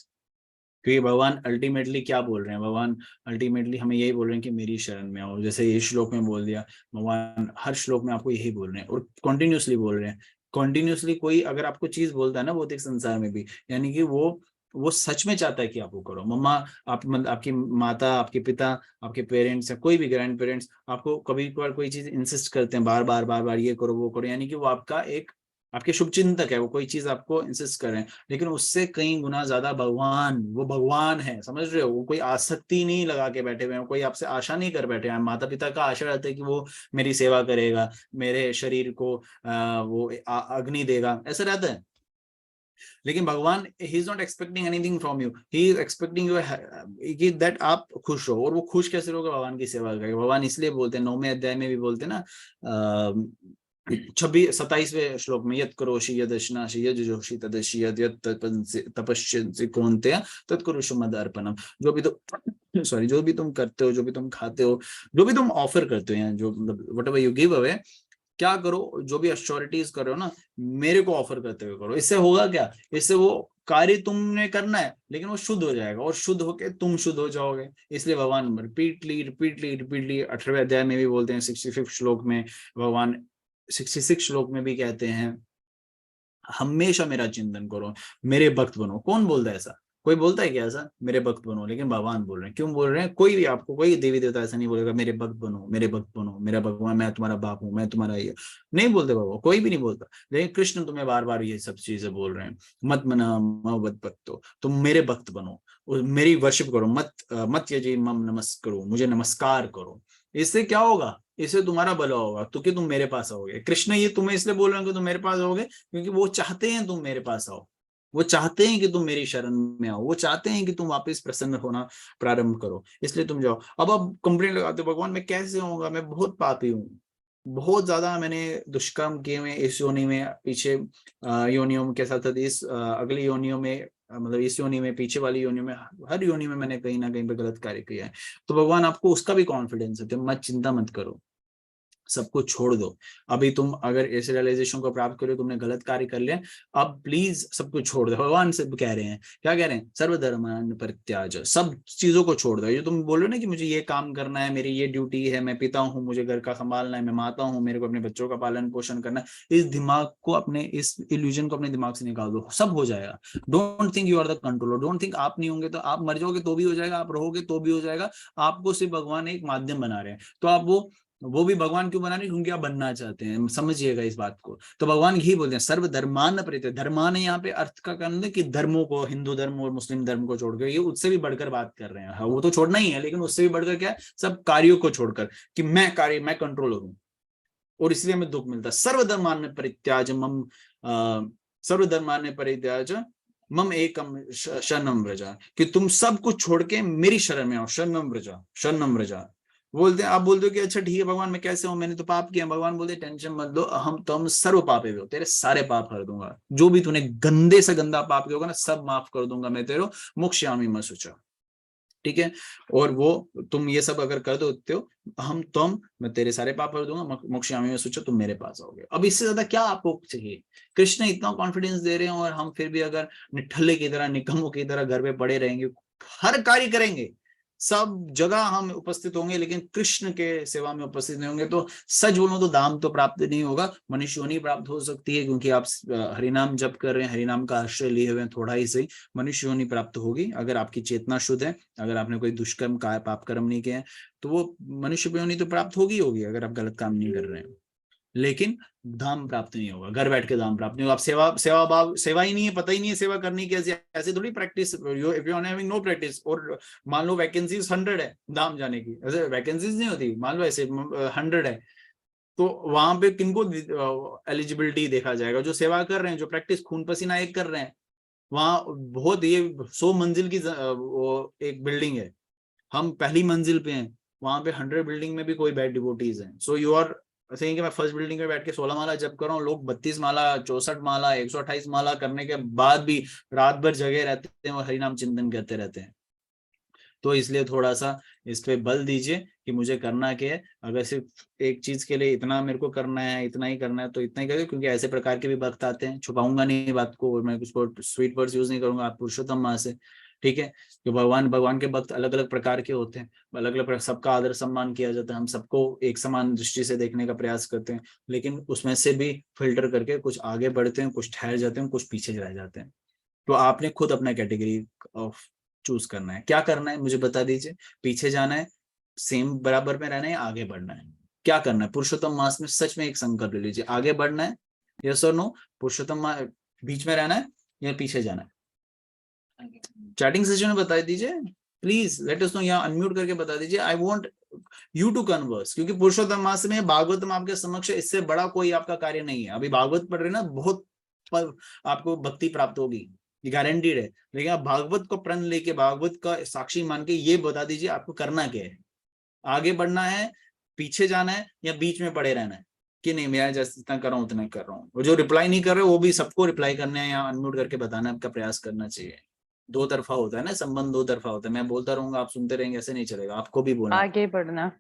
क्योंकि भगवान अल्टीमेटली क्या बोल रहे हैं, भगवान अल्टीमेटली हमें यही बोल रहे हैं कि मेरी शरण में आओ। जैसे ये श्लोक में बोल दिया, भगवान हर श्लोक में आपको यही बोल रहे हैं, और कॉन्टिन्यूसली बोल रहे हैं। कॉन्टिन्यूसली कोई अगर आपको चीज बोलता है ना भौतिक संसार में भी, यानी कि वो सच में चाहता है कि आप वो करो। मम्मा, आपकी माता, आपके पिता, आपके पेरेंट्स या कोई भी ग्रैंड पेरेंट्स आपको कभी कभार कोई चीज इंसिस्ट करते हैं, बार बार ये करो वो करो, यानी कि वो आपका एक आपके शुभ चिंतक है, वो कोई चीज आपको इंसिस्ट कर रहे हैं, लेकिन उससे कई गुना ज्यादा भगवान, वो भगवान है, समझ रहे हो? वो कोई आसक्ति नहीं लगा के बैठे हुए हैं, कोई आपसे आशा नहीं कर बैठे हैं। माता पिता का आशा रहता है कि वो मेरी सेवा करेगा, मेरे शरीर को वो अग्नि देगा, ऐसा रहता है। लेकिन भगवान he is not expecting anything from you, he is expecting you कि दैट आप खुश हो। और वो खुश कैसे होगा? भगवान की सेवा करके। भगवान इसलिए बोलते हैं, 9वें अध्याय में भी बोलते हैं ना, 27वें श्लोक में, यत् करोषि यदश्नासि यजुषि तदसि यत् तपस्यसि कौन्तेय तत्कुरुषु मद अर्पणम। जो भी तो सॉरी, जो भी तुम करते हो, जो भी तुम खाते हो, जो भी तुम ऑफर करते हो, जो what ever you give away, क्या करो, जो भी अश्योरिटीज कर रहे हो ना, मेरे को ऑफर करते हुए करो। इससे होगा क्या? इससे वो कार्य तुमने करना है, लेकिन वो शुद्ध हो जाएगा, और शुद्ध होके तुम शुद्ध हो जाओगे। इसलिए भगवान रिपीटली रिपीटली रिपीटली 18वें अध्याय में भी बोलते हैं, 65 श्लोक में भगवान, 66 श्लोक में भी कहते हैं, हमेशा मेरा चिंतन करो, मेरे भक्त बनो। कौन बोलता है ऐसा? कोई बोलता है क्या ऐसा, मेरे भक्त बनो? लेकिन भगवान बोल रहे हैं। क्यों बोल रहे हैं? कोई भी आपको, कोई देवी देवता ऐसा नहीं बोलेगा मेरे भक्त बनो, मेरे भक्त बनो, मेरा भगवान, मैं तुम्हारा बाप हूँ, मैं तुम्हारा ये नहीं बोलते बाबा, कोई भी नहीं बोलता। लेकिन कृष्ण तुम्हें बार बार ये सब चीजें बोल रहे हैं, मत मना मत भक्तो, तुम मेरे भक्त बनो, मेरी वर्शिप करो, मत यजि मम नमस्करो, मुझे नमस्कार करो। इससे क्या होगा? इससे तुम्हारा भला होगा, क्योंकि तुम मेरे पास आओगे। कृष्ण ये तुम्हें इसलिए बोल रहे हैं कि तुम मेरे पास आओगे, क्योंकि वो चाहते हैं तुम मेरे पास आओ, वो चाहते हैं कि तुम मेरी शरण में आओ, वो चाहते हैं कि तुम वापस प्रसन्न होना प्रारंभ करो, इसलिए तुम जाओ। अब आप कंप्लेंट लगाते हो, भगवान मैं कैसे होऊंगा, मैं बहुत पापी हूँ, बहुत ज्यादा मैंने दुष्कर्म किए हुए इस योनि में, पीछे योनियों के साथ साथ इस अगली योनियों में, मतलब इस योनि में, पीछे वाली योनि में, हर योनि में मैंने कहीं ना कहीं पे गलत कार्य किया है। तो भगवान आपको उसका भी कॉन्फिडेंस है, तुम मत चिंता मत करो, सब कुछ छोड़ दो। अभी तुम अगर इस रियलाइजेशन को प्राप्त करो, तुमने गलत कार्य कर लिया, अब प्लीज सब कुछ छोड़ दो। भगवान से कह रहे हैं, क्या कह रहे हैं? सर्वधर्मान परित्याज, सब चीजों को छोड़ दो। ये तुम बोल रहे हो ना कि मुझे ये काम करना है, मेरी ये ड्यूटी है, मैं पिता हूँ, मुझे घर का संभालना है, मैं माता हूँ, मेरे को अपने बच्चों का पालन पोषण करना है, इस दिमाग को, अपने इस इल्यूजन को अपने दिमाग से निकाल दो, सब हो जाएगा। Don't think you are the controller, don't think आप नहीं होंगे तो आप मर जाओगे तो भी हो जाएगा, आप रहोगे तो भी हो जाएगा। आपको सिर्फ भगवान एक माध्यम बना रहे हैं, तो आप वो भी भगवान क्यों बना रहे? क्योंकि आप बनना चाहते हैं, समझिएगा इस बात को। तो भगवान यही बोलते हैं, सर्व धर्मान परित्याग। धर्मान यहाँ पे अर्थ का कारण है कि धर्मों को, हिंदू धर्म और मुस्लिम धर्म को छोड़कर, ये उससे भी बढ़कर बात कर रहे हैं। हाँ, वो तो छोड़ना ही है, लेकिन उससे भी बढ़कर क्या है? सब कार्यों को छोड़कर, कि मैं कार्य, मैं कंट्रोलर हूं, और इसलिए हमें दुख मिलता है। सर्वधर्मान परित्याज मम, सर्वधर्मान परित्याज मम एकम शरणम व्रजा, कि तुम सब कुछ छोड़ के मेरी शरण में आओ। शरणम व्रजा, शरणम व्रजा बोलते हैं। आप बोलते हो कि अच्छा ठीक है भगवान मैं कैसे हूं, मैंने तो पाप किया। भगवान बोलते टेंशन मत लो, हम तुम सर्व पापे हो, तेरे सारे पाप कर दूंगा, जो भी तूने गंदे से गंदा पाप किया होगा ना, सब माफ कर दूंगा मैं तेरे, मोक्षयामि मा शुचा। ठीक है? और वो तुम ये सब अगर कर देते हो, मैं तेरे सारे पाप कर दूंगा, मोक्षयामि मा शुचा, तुम मेरे पास आओगे। अब इससे ज्यादा क्या आपको चाहिए? कृष्ण इतना कॉन्फिडेंस दे रहे हैं, और हम फिर भी अगर निठल्ले की तरह, निकम्मों की तरह घर पे पड़े रहेंगे, हर कार्य करेंगे, सब जगह हम उपस्थित होंगे, लेकिन कृष्ण के सेवा में उपस्थित नहीं होंगे, तो सच बोलूं तो धाम तो प्राप्त नहीं होगा, मनुष्य योनि प्राप्त हो सकती है, क्योंकि आप हरिनाम जप कर रहे हैं, हरिनाम का आश्रय लिए हुए हैं, थोड़ा ही सही मनुष्य योनि प्राप्त होगी। अगर आपकी चेतना शुद्ध है, अगर आपने कोई दुष्कर्म का पाप कर्म नहीं किया है, तो वो मनुष्य योनि तो प्राप्त होगी होगी, अगर आप गलत काम नहीं कर रहे हैं। लेकिन धाम प्राप्त नहीं होगा, घर बैठ के धाम प्राप्त नहीं होगा। आप सेवा ही नहीं है, पता ही नहीं है सेवा करनी कैसे, ऐसे थोड़ी practice. If you are having no practice, और मान लो वैकेंसीज 100 है धाम जाने की, ऐसे वैकेंसीज नहीं होती, मान लो ऐसे 100 है, तो वहां पे किनको एलिजिबिलिटी देखा जाएगा? जो सेवा कर रहे हैं, जो प्रैक्टिस खून पसीना एक कर रहे हैं। वहां बहुत, ये 100 मंजिल की एक बिल्डिंग है, हम पहली मंजिल पे हैं, वहां पे 100 बिल्डिंग में भी कोई बैड डिवोटीज हैं। सो यू आर सेइंग कि मैं फर्स्ट बिल्डिंग में बैठ के 16 माला जप कर रहा हूँ, लोग 32 माला, 64 माला, 128 माला करने के बाद भी रात भर जगे रहते हैं और हरिनाम चिंतन करते रहते हैं। तो इसलिए थोड़ा सा इस पे बल दीजिए कि मुझे करना क्या है। अगर सिर्फ एक चीज के लिए इतना मेरे को करना है, इतना ही करना है, तो इतना ही करिए, क्योंकि ऐसे प्रकार के भी वक्त आते हैं, छुपाऊंगा नहीं बात को, और मैं उसको स्वीट वर्ड्स यूज नहीं करूंगा, आप पुरुषोत्तम माँ से। ठीक है? तो भगवान के भक्त अलग अलग प्रकार के होते हैं, अलग अलग, सबका आदर सम्मान किया जाता है, हम सबको एक समान दृष्टि से देखने का प्रयास करते हैं, लेकिन उसमें से भी फिल्टर करके कुछ आगे बढ़ते हैं, कुछ ठहर जाते हैं, कुछ पीछे रह जाते हैं। तो आपने खुद अपना कैटेगरी ऑफ चूज करना है, क्या करना है मुझे बता दीजिए। पीछे जाना है, सेम बराबर में रहना है, आगे बढ़ना है, क्या करना है? पुरुषोत्तम मास में सच में एक संकल्प ले लीजिए, आगे बढ़ना है यस और नो? पुरुषोत्तम बीच में रहना है या पीछे जाना है? चैटिंग सेशन में बता दीजिए प्लीज, लेट अस नो, यहाँ अनम्यूट करके बता दीजिए। I want you to converse, क्योंकि पुरुषोत्तम मास में भागवतम आपके समक्ष, इससे बड़ा कोई आपका कार्य नहीं है। अभी भागवत पढ़ रहे ना, बहुत आपको भक्ति प्राप्त होगी, ये गारंटीड है। लेकिन आप भागवत को प्रण लेके, भागवत का साक्षी मान के ये बता दीजिए आपको करना क्या है। आगे बढ़ना है, पीछे जाना है, या बीच में पड़े रहना है कि नहीं मैं जितना कर रहा हूँ उतना कर रहा हूँ। जो रिप्लाई नहीं कर रहे वो भी सबको रिप्लाई करना है या अनम्यूट करके बताना आपका प्रयास करना चाहिए। दो तरफा होता है ना, संबंध दो तरफा होता है। मैं बोलता रहूंगा आप सुनते रहेंगे, ऐसे नहीं चलेगा, आपको भी बोलना। आगे बढ़ना,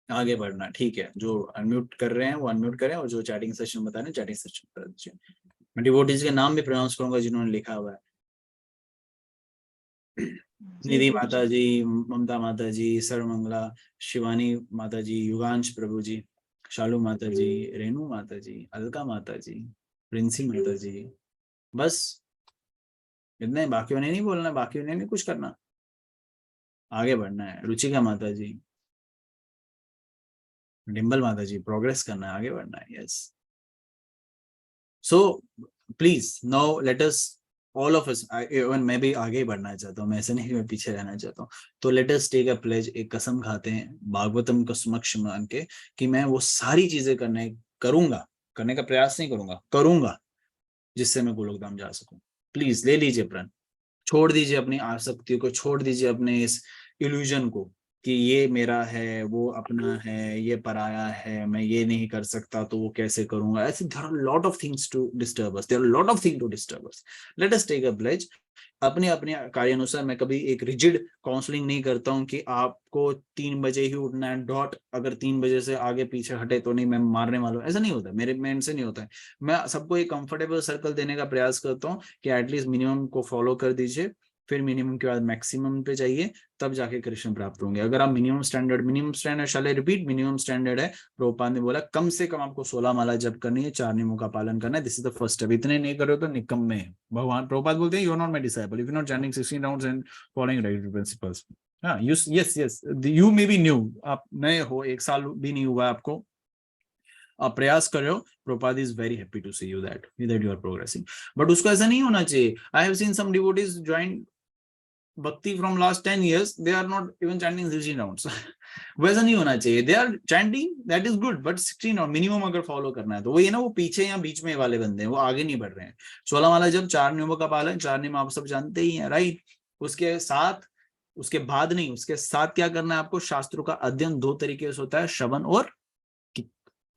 आगे बढ़ना, ठीक है। जो अनम्यूट कर रहे हैं वो अनम्यूट करें, और जो चैटिंग सेशन बता रहे हैं चैटिंग सेशन कर दीजिए। मैं डिवोटीज के नाम भी प्रोनाउंस करूंगा जिन्होंने लिखा हुआ है। निधि माता जी, ममता माता जी, सर्वमंगला, शिवानी माता जी, युगांश प्रभु जी, शालू माता जी, रेणु माता जी, अलका माता जी, प्रिंसी माता जी, बस इतने। बाकियों ने नहीं बोलना, बाकियों ने नहीं कुछ करना, आगे बढ़ना है। रुचिका माता जी, डिम्बल माता जी, प्रोग्रेस करना है, आगे बढ़ना है। Yes, so please now let us all of us, even मैं भी आगे ही बढ़ना चाहता हूँ, मैं ऐसे नहीं कि मैं पीछे रहना चाहता हूँ। तो let us take a pledge, एक कसम खाते हैं भागवतम को समक्ष मान के कि मैं वो सारी चीजें करूंगा, करने का प्रयास नहीं करूंगा, करूंगा, जिससे मैं गोलोक धाम जा सकूं। प्लीज ले लीजिए प्रण, छोड़ दीजिए अपनी आसक्तियों को, छोड़ दीजिए अपने इस इल्यूजन को कि ये मेरा है, वो अपना है, ये पराया है, मैं ये नहीं कर सकता तो वो कैसे करूंगा। ऐसे there are lot of things to disturb us, there are lot of thing to disturb us. Let us take a pledge. अपने अपने कार्य अनुसार, मैं कभी एक रिजिड काउंसलिंग नहीं करता हूँ कि आपको 3 बजे ही उठना है डॉट, अगर 3 बजे से आगे पीछे हटे तो नहीं मैं मारने वाला हूँ, ऐसा नहीं होता मेरे में, इनसे नहीं होता है। मैं सबको एक कंफर्टेबल सर्कल देने का प्रयास करता हूँ कि एटलीस्ट मिनिमम को फॉलो कर दीजिए, फिर मिनिमम के बाद मैक्सिमम पे जाइए, तब जाके कृष्ण प्राप्त होंगे। अगर आप मिनिमम स्टैंडर्ड शाले रिपीट, मिनिमम स्टैंडर्ड है, प्रभुपाद ने बोला कम से कम आपको 16 माला जप करनी है, 4 नियमों का पालन करना है। This is the first step. इतने नहीं करो तो निकम में है। भगवान प्रभुपाद बोलते हैं, you are not my disciple if you not chanting 16 rounds and following regular principles. हाँ, yes you may be new, आप नए हो, 1 साल भी नहीं हुआ आपको, आप प्रयास कर रहे हो, Prabhupada is very happy to see you that you are progressing. But उसको ऐसा नहीं होना चाहिए। I have seen some devotees join Bhakti from last 10 years, they are not even chanting 16 rounds. वैसा नहीं होना चाहिए। They are chanting, that is good, but 16 round minimum अगर फॉलो करना है तो वो ये ना, वो पीछे या बीच में वाले बंदे हैं, वो आगे नहीं बढ़ रहे हैं। 16 वाला जब 4 नियमों का पालन, 4 नियम आप सब जानते ही हैं, राइट। उसके साथ, उसके बाद नहीं, उसके साथ क्या करना है आपको? शास्त्रों का अध्ययन 2 तरीके से होता है, श्रवण और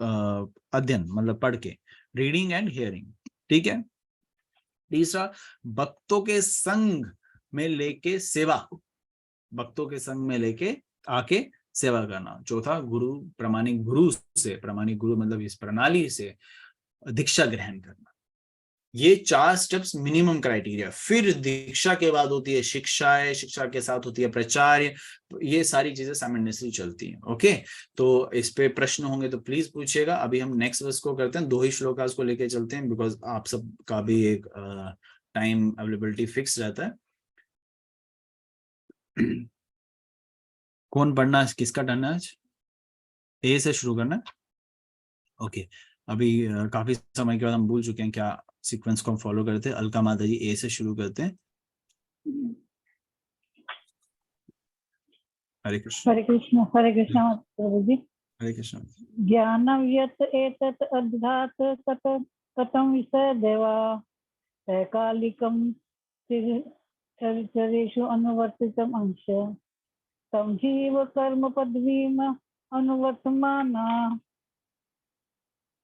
अध्ययन, मतलब पढ़ के, रीडिंग एंड हियरिंग, ठीक है। तीसरा, भक्तों के संग में लेके सेवा, भक्तों के संग में लेके आके सेवा करना। चौथा, गुरु, प्रामाणिक गुरु से, प्रामाणिक गुरु मतलब इस प्रणाली से दीक्षा ग्रहण करना। ये 4 स्टेप्स मिनिमम क्राइटेरिया। फिर दीक्षा के बाद होती है शिक्षाएं, शिक्षा के साथ होती है प्रचार, ये सारी चीजें साइमल्टेनियसली चलती हैं। ओके, तो इस पे प्रश्न होंगे तो प्लीज पूछिएगा। अभी हम नेक्स्ट वर्स को करते हैं, 2 ही श्लोकास को लेके चलते हैं, बिकॉज आप सब का भी एक टाइम अवेलेबिलिटी फिक्स रहता है। कौन पढ़ना, किसका टर्न है आज? ए से शुरू करना। ओके, अभी काफी समय के बाद हम भूल चुके हैं क्या सीक्वेंस को हम फॉलो करते हैं। अलका माता जी, ए से शुरू करते हैं। हरे कृष्ण। हरे कृष्ण प्रभु जी। हरे कृष्ण। ज्ञानम यत एतत् अद्धात कथम विसदेवा त्रैकालिकम चरितरेषु अनुवर्तितम अंश तम जीव कर्म पदवीम अनुवर्तमाना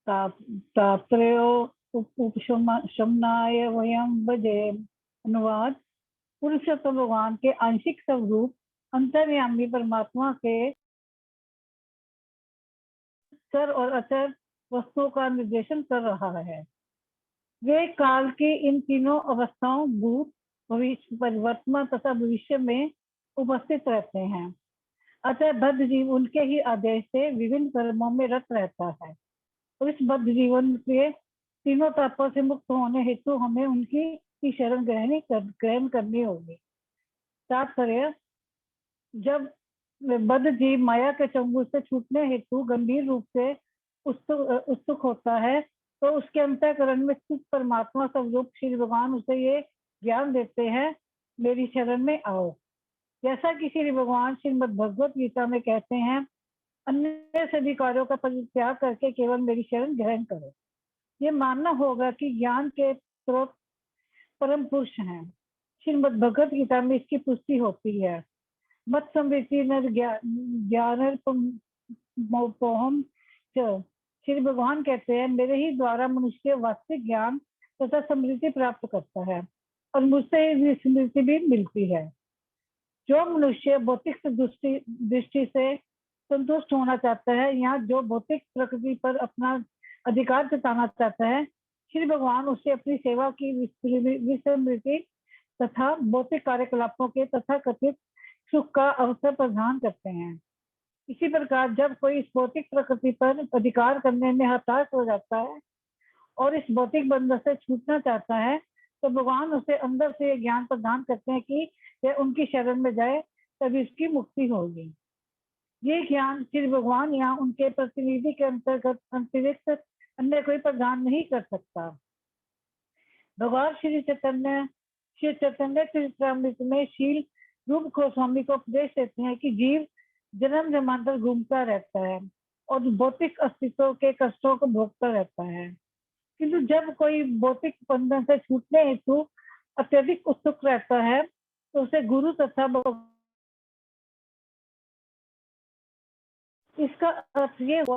तात्रयो उपशमनाय वयं भजे। अनुवाद। पुरुषोत्तम भगवान के आंशिक स्वरूप अंतर्यामी परमात्मा के चर और अचर वस्तुओं का निर्देशन कर रहा है। वे काल की इन तीनों अवस्थाओं, भूत, भविष्य, वर्तमान तथा भविष्य में उपस्थित रहते हैं। अतः बद्ध जीव उनके ही आदेश से विभिन्न कर्मों में रत रहता है। और इस बद्ध जीवन के तीनों तापों से मुक्त होने हेतु हमें उनकी ही शरण ग्रहण करनी होगी। तात्पर्य, जब बद्ध जीव माया के चंगुल से छूटने हेतु गंभीर रूप से उत्सुक होता है, तो उसके अंतःकरण में स्थित परमात्मा स्वरूप श्री भगवान उसे ये ज्ञान देते हैं, मेरी शरण में आओ। जैसा कि श्री भगवान श्रीमद् भगवत गीता में कहते हैं, अन्य सभी कार्यों का परित्याग करके केवल मेरी शरण ग्रहण करो। ये मानना होगा कि ज्ञान के स्रोत परम पुरुष हैं। श्रीमद् भगवत गीता में इसकी पुष्टि होती है। मत समृद्धि नर ज्ञान श्री भगवान कहते हैं, मेरे ही द्वारा मनुष्य वास्तविक ज्ञान तथा समृद्धि प्राप्त करता है और मुझसे समृद्धि भी मिलती है। जो मनुष्य भौतिक दृष्टि से संतुष्ट होना चाहता है या जो भौतिक प्रकृति पर अपना अधिकार जताना चाहता है, श्री भगवान उसे अपनी सेवा की विस्मृति तथा भौतिक कार्यकलापों के तथा कथित सुख का अवसर प्रदान करते हैं। इसी प्रकार जब कोई इस भौतिक प्रकृति पर अधिकार करने में हताश हो जाता है और इस भौतिक बंधन से छूटना चाहता है, तो भगवान उसे अंदर से ज्ञान प्रदान करते हैं कि वह उनकी शरण में जाए, तभी उसकी मुक्ति होगी। ये ज्ञान श्री भगवान या उनके प्रतिनिधि के अंतर्गत अतिरिक्त अन्य कोई प्रदान नहीं कर सकता। भगवान श्री चैतन्य चरितमृत में शील रूप गोस्वामी को उपदेश देते हैं कि जीव जन्म जन्मांतर घूमता रहता है और भौतिक अस्तित्व के कष्टों को भोगता रहता है, किंतु जब कोई भौतिक बंधन से छूटने हेतु अत्यधिक उत्सुक रहता है, तो उसे गुरु तथा इसका अर्थ ये हुआ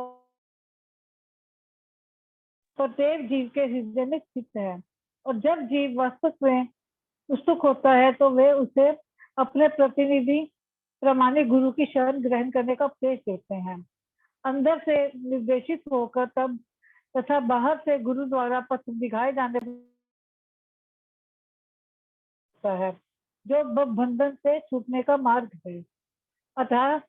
प्रत्येक जीव के हृदय में स्थित है, और जब जीव वास्तव में उत्सुक होता है तो वे उसे अपने प्रतिनिधि प्रामाणिक गुरु की शरण ग्रहण करने का उपदेश देते हैं। अंदर से निर्देशित होकर तब तथा बाहर से गुरु द्वारा पथ दिखाए जाने है, जो बंधन से छूटने का मार्ग है। अतः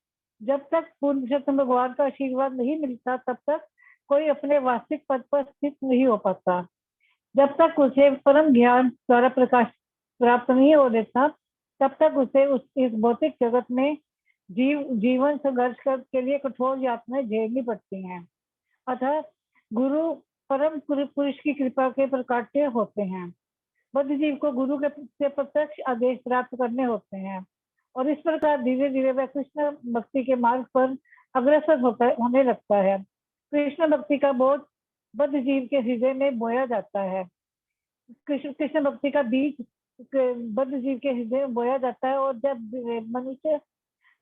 जब तक पुरुषोत्तम भगवान का आशीर्वाद नहीं मिलता, तब तक कोई अपने वास्तविक पद पर स्थित नहीं हो पाता। जब तक उसे परम ज्ञान द्वारा प्रकाश प्राप्त नहीं हो देता, तब तक उसे इस भौतिक जगत में जीवन संघर्ष के लिए कठोर यातनाएं झेलनी पड़ती हैं। अतः गुरु परम पुरुष की कृपा के प्रकाट्य होते हैं। बद्ध जीव को गुरु के से प्रत्यक्ष आदेश प्राप्त करने होते हैं, और इस प्रकार धीरे धीरे वह कृष्ण भक्ति के मार्ग पर अग्रसर होने लगता है। कृष्ण भक्ति का बोझ बद्ध जीव के हृदय में बोया जाता है। कृष्ण भक्ति का बीज बद्ध जीव के हृदय में बोया जाता है, और जब मनुष्य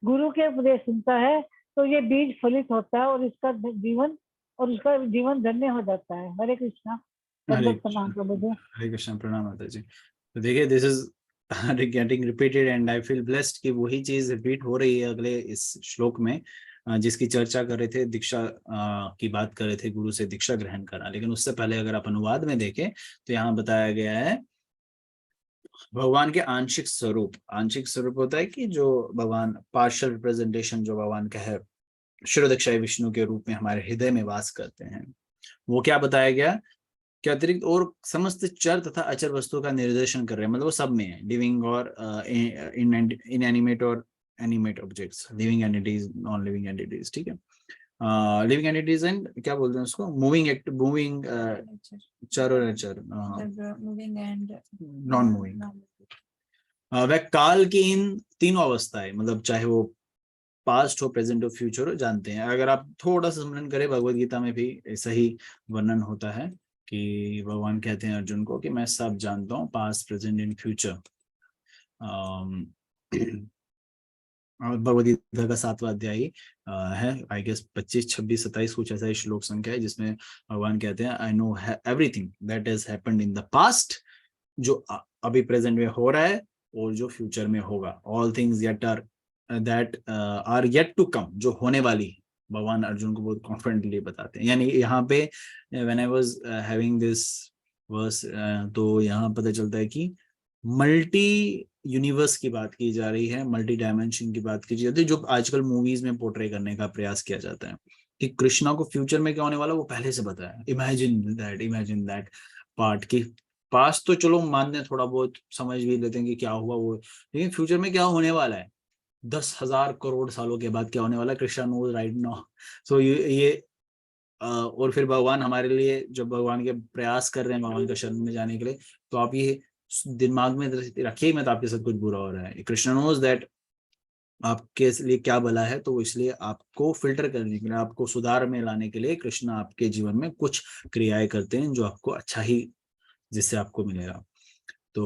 गुरु के उपदेश सुनता है तो ये बीज फलित होता है और उसका जीवन धन्य हो जाता है। हरे कृष्णा। हरे कृष्णा। प्रणाम माता जी। तो देखिए, this is getting repeated and I feel blessed कि वही चीज रिपीट हो रही है अगले इस श्लोक में, जिसकी चर्चा कर रहे थे, दीक्षा की बात कर रहे थे, गुरु से दीक्षा ग्रहण करना। लेकिन उससे पहले अगर आप अनुवाद में देखें तो यहाँ बताया गया है भगवान के आंशिक स्वरूप होता है कि जो भगवान पार्शियल रिप्रेजेंटेशन जो भगवान का है, क्षीरोदक्षाई विष्णु के रूप में हमारे हृदय में वास करते हैं। वो क्या बताया गया कि अतिरिक्त और समस्त चर तथा अचर वस्तुओं का निर्देशन कर रहे हैं, मतलब वो सब में है, लिविंग और इनएनिमेट और animate objects, living entities, non living entities. ठीक है, लिविंग एंटिटीज एंड क्या बोलते हैं उसको, मूविंग चर और अचर, मूविंग एंड नॉन मूविंग। वह काल की इन तीनों अवस्थाएं, मतलब चाहे वो पास्ट हो, प्रेजेंट हो, फ्यूचर हो, जानते हैं। अगर आप थोड़ा सा स्मरण करें, भगवद गीता में भी ऐसा ही वर्णन होता है कि भगवान कहते हैं अर्जुन को कि मैं सब जानता हूँ, past, present and future. Bhagavad Gita का 7वां अध्याय है, आई गेस 25, 26, 27 कुछ ऐसा ही श्लोक संख्या है, जिसमें भगवान कहते हैं I know everything that has happened in the past, जो अभी प्रेजेंट में हो रहा है और जो फ्यूचर में होगा। All things that are yet to come, जो होने वाली है, भगवान अर्जुन को बहुत कॉन्फिडेंटली बताते हैं। यानी यहाँ पे when I was having this verse, तो यहाँ पता चलता है कि मल्टी यूनिवर्स की बात की जा रही है, मल्टी डायमेंशन की बात की जाती है, जो आजकल मूवीज में पोर्ट्रे करने का प्रयास किया जाता है कि कृष्णा को फ्यूचर में क्या होने वाला वो पहले से बताया। इमेजिन दैट पार्ट की पास्ट तो चलो मानते हैं, थोड़ा बहुत समझ भी लेते हैं कि क्या हुआ वो, लेकिन फ्यूचर में क्या होने वाला है, 10,000 करोड़ सालों के बाद क्या होने वाला है, कृष्णा नोज राइट नाउ। सो ये और फिर भगवान हमारे लिए जब भगवान के प्रयास कर रहे हैं भगवान के शरण में जाने के लिए, तो आप ये दिमाग में रखिए मत आपके साथ कुछ बुरा हो रहा है। कृष्ण नोज दैट आपके लिए क्या भला है, तो इसलिए आपको फिल्टर करने के लिए, आपको सुधार में लाने के लिए कृष्ण आपके जीवन में कुछ क्रियाएं करते हैं जो आपको अच्छा ही, जिससे आपको मिलेगा। तो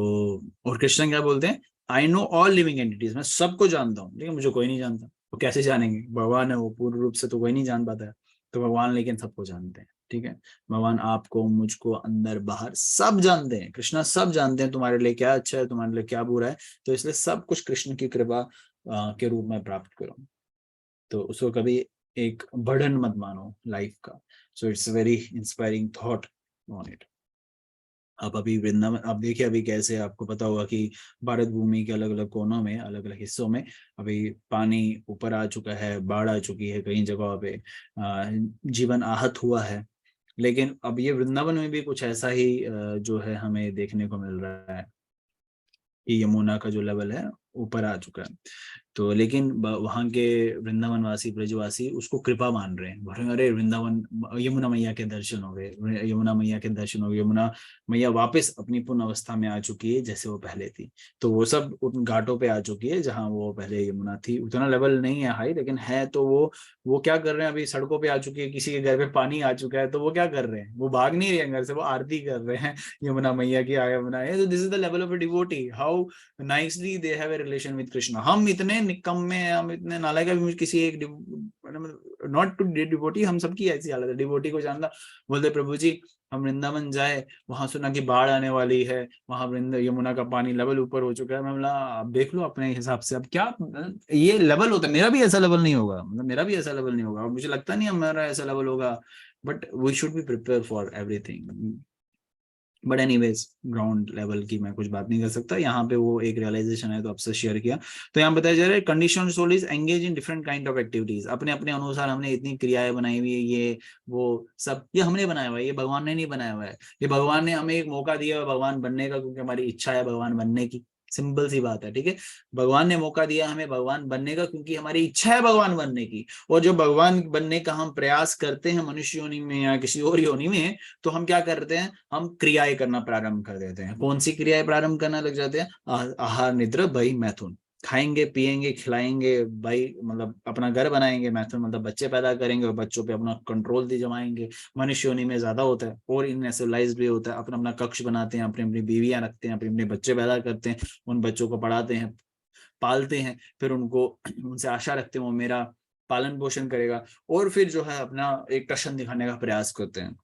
और कृष्ण क्या बोलते हैं, I know all living entities, मैं सबको जानता हूँ, लेकिन मुझे कोई नहीं जानता। वो कैसे जानेंगे, भगवान है वो, पूर्ण रूप से तो कोई नहीं जान पाता है, तो भगवान लेकिन सबको जानते हैं। ठीक है, भगवान आपको, मुझको, अंदर बाहर सब जानते हैं। कृष्णा सब जानते हैं तुम्हारे लिए क्या अच्छा है, तुम्हारे लिए क्या बुरा है, तो इसलिए सब कुछ कृष्ण की कृपा के रूप में प्राप्त करो। तो उसको कभी एक बर्डन मत मानो लाइफ का। So it's very inspiring thought on it. अब अभी वृंदावन, अब देखिए अभी कैसे, आपको पता होगा कि भारत भूमि के अलग अलग कोनों में, अलग अलग हिस्सों में अभी पानी ऊपर आ चुका है, बाढ़ आ चुकी है, कई जगहों पे जीवन आहत हुआ है। लेकिन अब ये वृंदावन में भी कुछ ऐसा ही जो है हमें देखने को मिल रहा है कि यमुना का जो लेवल है ऊपर आ चुका है। तो लेकिन वहाँ के वृंदावन वासी, ब्रजवासी उसको कृपा मान रहे हैं, बोल रहे हैं अरे वृंदावन, यमुना मैया के दर्शन हो गए, यमुना मैया के दर्शन हो गए, यमुना मैया वापस अपनी पूर्ण अवस्था में आ चुकी है जैसे वो पहले थी। तो वो सब उन घाटों पे आ चुकी है जहाँ वो पहले यमुना थी। उतना लेवल नहीं है हाई, लेकिन है। तो वो क्या कर रहे हैं, अभी सड़कों पे आ चुकी है, किसी के घर पे पानी आ चुका है, तो वो क्या कर रहे हैं, वो भाग नहीं रहे हैं घर से, वो आरती कर रहे हैं यमुना मैया की, आया यमुना है। तो this is the level of a devotee, how nicely they have a relation with Krishna. हम इतने निकम्मे हैं, हम इतने नालायक है, किसी एक नॉट टू डिवोटी, हम सबकी ऐसी हालत है। डिवोटी को जानता, बोलते प्रभु जी हम वृंदावन जाए, वहां सुना कि बाढ़ आने वाली है, वहां यमुना का पानी लेवल ऊपर हो चुका है। मैं बोला आप देख लो अपने हिसाब से, अब क्या ये लेवल होता है, मेरा भी ऐसा लेवल नहीं होगा, मतलब मेरा भी ऐसा लेवल नहीं होगा, और मुझे लगता नहीं मेरा ऐसा लेवल होगा, but we should be prepare for everything. But anyways ground level की मैं कुछ बात नहीं कर सकता, यहाँ पे वो एक रियलाइजेशन है तो आपसे शेयर किया। तो यहाँ बताया जा रहा है condition soul is engage in different kind of activities. अपने अपने अनुसार हमने इतनी क्रियाएं बनाई हुई है, ये वो सब ये हमने बनाया हुआ है, ये भगवान ने नहीं बनाया हुआ है। ये भगवान ने हमें एक मौका दिया है भगवान बनने का, क्योंकि हमारी इच्छा है भगवान बनने की, सिंपल सी बात है। ठीक है, भगवान ने मौका दिया हमें भगवान बनने का क्योंकि हमारी इच्छा है भगवान बनने की। और जो भगवान बनने का हम प्रयास करते हैं मनुष्य योनि में या किसी और योनि में, तो हम क्या करते हैं, हम क्रियाएं करना प्रारंभ कर देते हैं। कौन सी क्रियाएं प्रारंभ करना लग जाते हैं, आहार निद्रा भय मैथुन, खाएंगे पिएंगे खिलाएंगे भाई, मतलब अपना घर बनाएंगे, मैथुन मतलब बच्चे पैदा करेंगे और बच्चों पे अपना कंट्रोल दी जमाएंगे। मनुष्य योनि में ज्यादा होता है और इनसिविलाइज भी होता है। अपना अपना कक्ष बनाते हैं, अपनी अपनी बीवियां रखते हैं, अपने अपने बच्चे पैदा करते हैं, उन बच्चों को पढ़ाते हैं, पालते हैं, फिर उनको उनसे आशा रखते हैं वो मेरा पालन पोषण करेगा, और फिर जो है अपना एक टशन दिखाने का प्रयास करते हैं।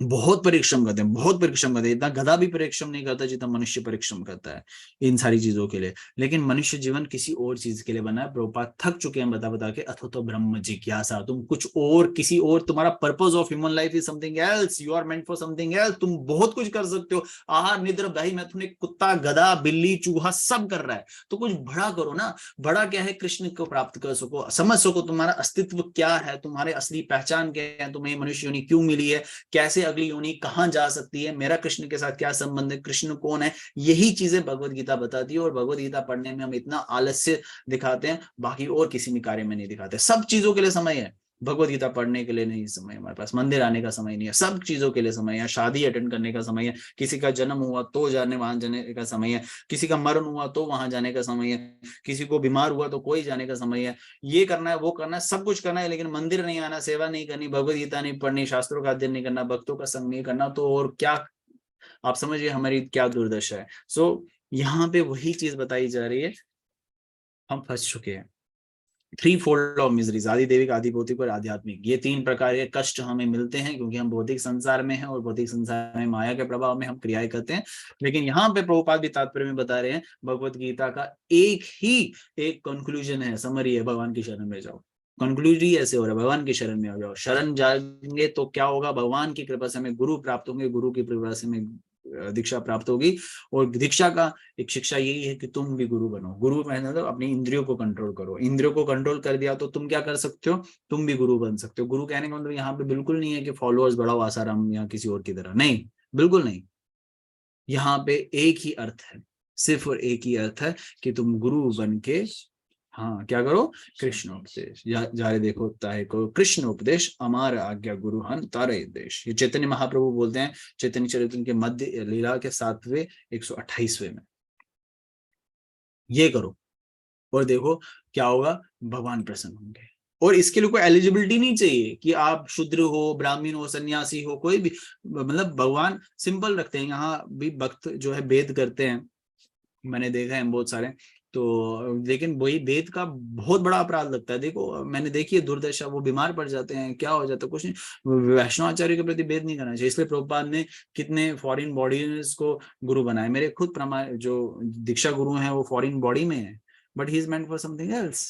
बहुत परिश्रम करते हैं, बहुत परिश्रम करते हैं, इतना गधा भी परिश्रम नहीं करता जितना मनुष्य परिश्रम करता है इन सारी चीजों के लिए। लेकिन मनुष्य जीवन किसी और चीज के लिए बना है। प्रभुपाद थक चुके हैं बता बता के, अथो तो ब्रह्म जिज्ञासा, तुम कुछ और, किसी और, तुम्हारा purpose of human life is something else, you are meant for something else. तुम बहुत कुछ कर सकते हो, आहार निद्रा दही मैथुन, एक कुत्ता गधा बिल्ली चूहा सब कर रहा है, तो कुछ बड़ा करो ना। बड़ा क्या है, कृष्ण को प्राप्त कर सको, समझ सको तुम्हारा अस्तित्व क्या है, तुम्हारे असली पहचान क्या है, तुम्हें मनुष्य योनि क्यों मिली है, कैसे अगली योनि कहां जा सकती है, मेरा कृष्ण के साथ क्या संबंध है, कृष्ण कौन है। यही चीजें भगवत गीता बताती है। और भगवत गीता पढ़ने में हम इतना आलस्य दिखाते हैं, बाकी और किसी भी कार्य में नहीं दिखाते। सब चीजों के लिए समय है, भगवत गीता पढ़ने के लिए नहीं समय हमारे पास, मंदिर आने का समय नहीं है, सब चीजों के लिए समय है। शादी अटेंड करने का समय है, किसी का जन्म हुआ तो जाने वहां जाने का समय है, किसी का मरण हुआ तो वहां जाने का समय है, किसी को बीमार हुआ तो कोई जाने का समय है। ये करना है वो करना है, सब कुछ करना है, लेकिन मंदिर नहीं आना, सेवा नहीं करनी, भगवत गीता नहीं पढ़नी, शास्त्रों का अध्ययन नहीं करना, भक्तों का संग नहीं करना, तो और क्या, आप समझिए हमारी क्या दुर्दशा है। सो यहाँ पे वही चीज बताई जा रही है, हम फंस चुके हैं। थ्री फोल्ड ऑफ मिजरीज, आदि देविक, आदि भौतिक और आध्यात्मिक, ये तीन प्रकार के कष्ट हमें मिलते हैं क्योंकि हम भौतिक संसार में हैं और भौतिक संसार में माया के प्रभाव में हम क्रियाएं करते हैं। लेकिन यहाँ पे प्रभुपाद भी तात्पर्य में बता रहे हैं, भगवत गीता का एक कंक्लूजन है, समरी है, भगवान की शरण में जाओ। कंक्लूजन ही ऐसे हो रहा है, भगवान की शरण में आ जाओ। शरण जाएंगे तो क्या होगा, भगवान की कृपा से हमें गुरु प्राप्त होंगे, गुरु की कृपा से हमें दीक्षा प्राप्त होगी। और दीक्षा का एक शिक्षा यही है कि तुम भी गुरु बनो। गुरु मतलब अपनी इंद्रियों को कंट्रोल करो, इंद्रियों को कंट्रोल कर दिया तो तुम क्या कर सकते हो, तुम भी गुरु बन सकते हो। गुरु कहने का मतलब यहाँ पे बिल्कुल नहीं है कि फॉलोअर्स बढ़ाओ आसाराम या किसी और की तरह, नहीं, बिल्कुल नहीं। यहाँ पे एक ही अर्थ है, सिर्फ और एक ही अर्थ है कि तुम गुरु बन के हाँ क्या करो, कृष्ण उपदेश। जारे देखो ताहे को कृष्ण उपदेश, अमार आज्ञा गुरु हन तारे देश। ये चैतन्य महाप्रभु बोलते हैं चैतन्य चरित्र के मध्य लीला के 7वें 128वें में। ये करो और देखो क्या होगा, भगवान प्रसन्न होंगे। और इसके लिए कोई एलिजिबिलिटी नहीं चाहिए कि आप शूद्र हो, ब्राह्मण हो, सन्यासी हो, कोई भी, मतलब भगवान सिंपल रखते हैं। यहाँ भी भक्त जो है भेद करते हैं, मैंने देखा है बहुत सारे। तो लेकिन वही वेद का बहुत बड़ा अपराध लगता है। देखो मैंने देखी है दुर्दशा, वो बीमार पड़ जाते हैं, क्या हो जाता है, कुछ नहीं। वैष्णवाचार्य के प्रति भेद नहीं करना चाहिए। इसलिए प्रभुपाद ने कितने फॉरेन बॉडीज को गुरु बनाए। मेरे खुद जो दीक्षा गुरु हैं वो फॉरेन बॉडी में है, but he is meant for something else,